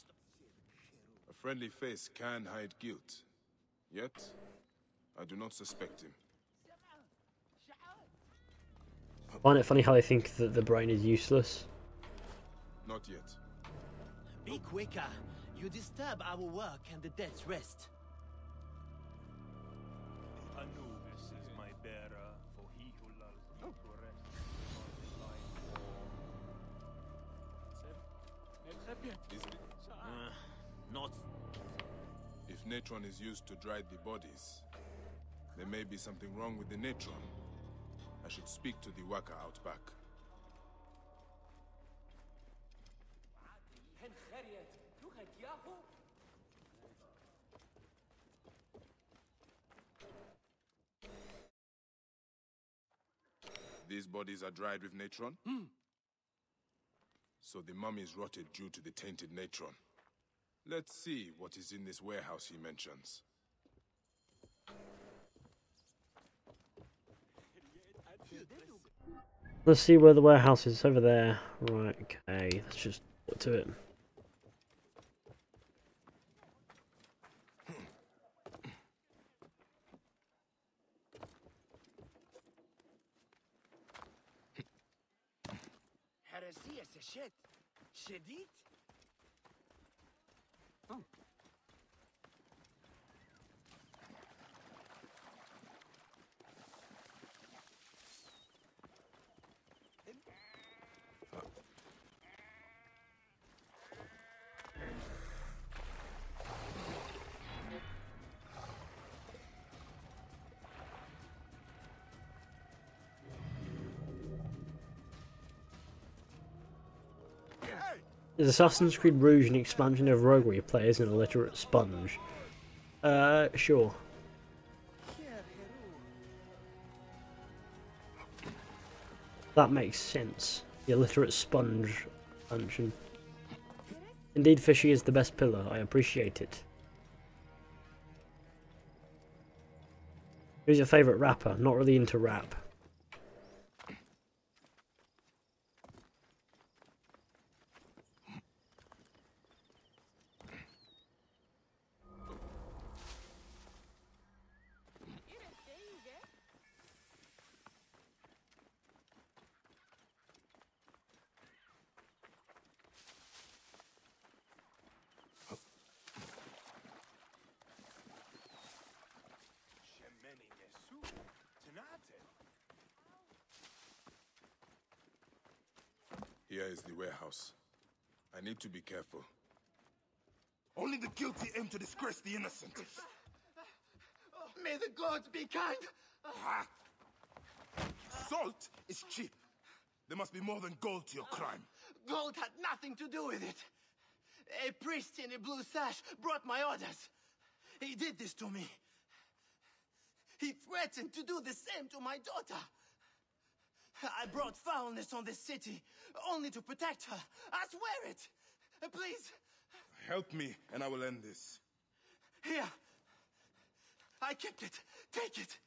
A friendly face can hide guilt. Yet, I do not suspect him. I find it funny how they think that the brain is useless. Not yet. Be quicker. You disturb our work and the dead's rest. Anubis is my bearer, for he who loves me to rest Is the... Not. If natron is used to dry the bodies, there may be something wrong with the natron. I should speak to the worker out back. These bodies are dried with natron? So the mummies rotted due to the tainted natron. Let's see what is in this warehouse he mentions. Let's see where the warehouse is. Over there. Right, okay. Let's just put to it. Heresy is a shit. Shedit? Is Assassin's Creed Rouge an expansion of Rogue where you play as an illiterate sponge? Sure. That makes sense. The illiterate sponge function. Indeed, Fizhy is the best pillar. I appreciate it. Who's your favourite rapper? Not really into rap. Here is the warehouse. I need to be careful. Only the guilty aim to disgrace the innocent. May the gods be kind! Salt is cheap. There must be more than gold to your crime. Gold had nothing to do with it. A priest in a blue sash brought my orders. He did this to me. He threatened to do the same to my daughter. I brought foulness on this city, only to protect her. I swear it! Please! Help me, and I will end this. Here! I kept it. Take it!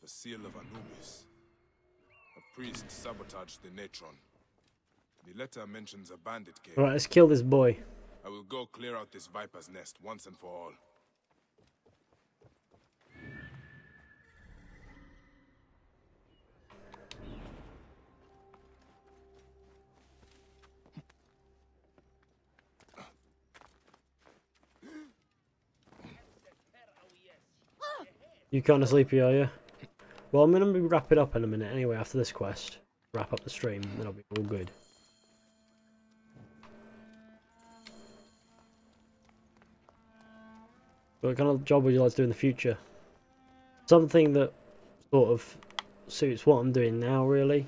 The seal of Anubis. A priest sabotaged the Natron. The letter mentions a bandit cave. Alright, let's kill this boy. I will go clear out this viper's nest once and for all. You kind of sleepy, are you? Well, I'm going to wrap it up in a minute anyway after this quest. Wrap up the stream, then I'll be all good. What kind of job would you like to do in the future? Something that sort of suits what I'm doing now, really.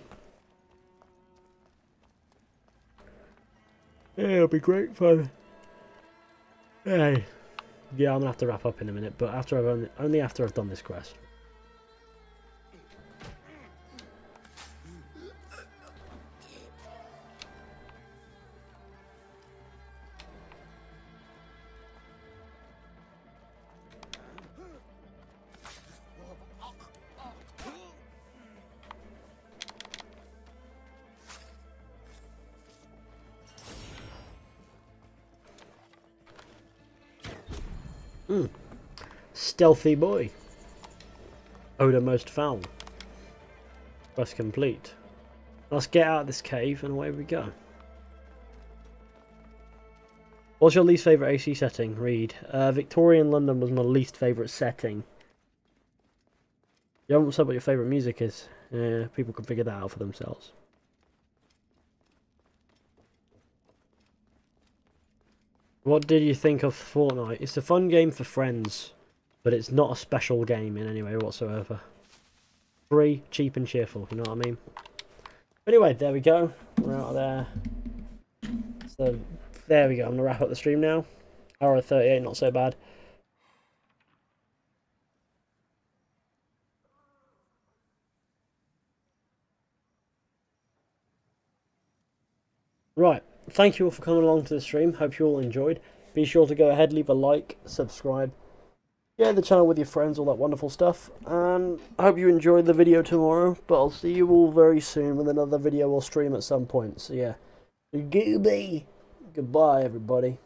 Yeah, it'll be great fun. Hey. Yeah, I'm gonna have to wrap up in a minute, but after only after I've done this quest. Stealthy boy. Odor most foul. Quest complete. Let's get out of this cave and away we go. What's your least favourite AC setting? Read. Victorian London was my least favourite setting. You haven't said what your favourite music is. Yeah, people can figure that out for themselves. What did you think of Fortnite? It's a fun game for friends, but it's not a special game in any way whatsoever. Free, cheap and cheerful, you know what I mean? Anyway, there we go. We're out of there. So, there we go. I'm going to wrap up the stream now. Hour 38, not so bad. Right. Thank you all for coming along to the stream. Hope you all enjoyed. Be sure to go ahead, leave a like, subscribe, share the channel with your friends, all that wonderful stuff. And I hope you enjoyed the video tomorrow. But I'll see you all very soon with another video or stream at some point. So yeah, goodbye, everybody.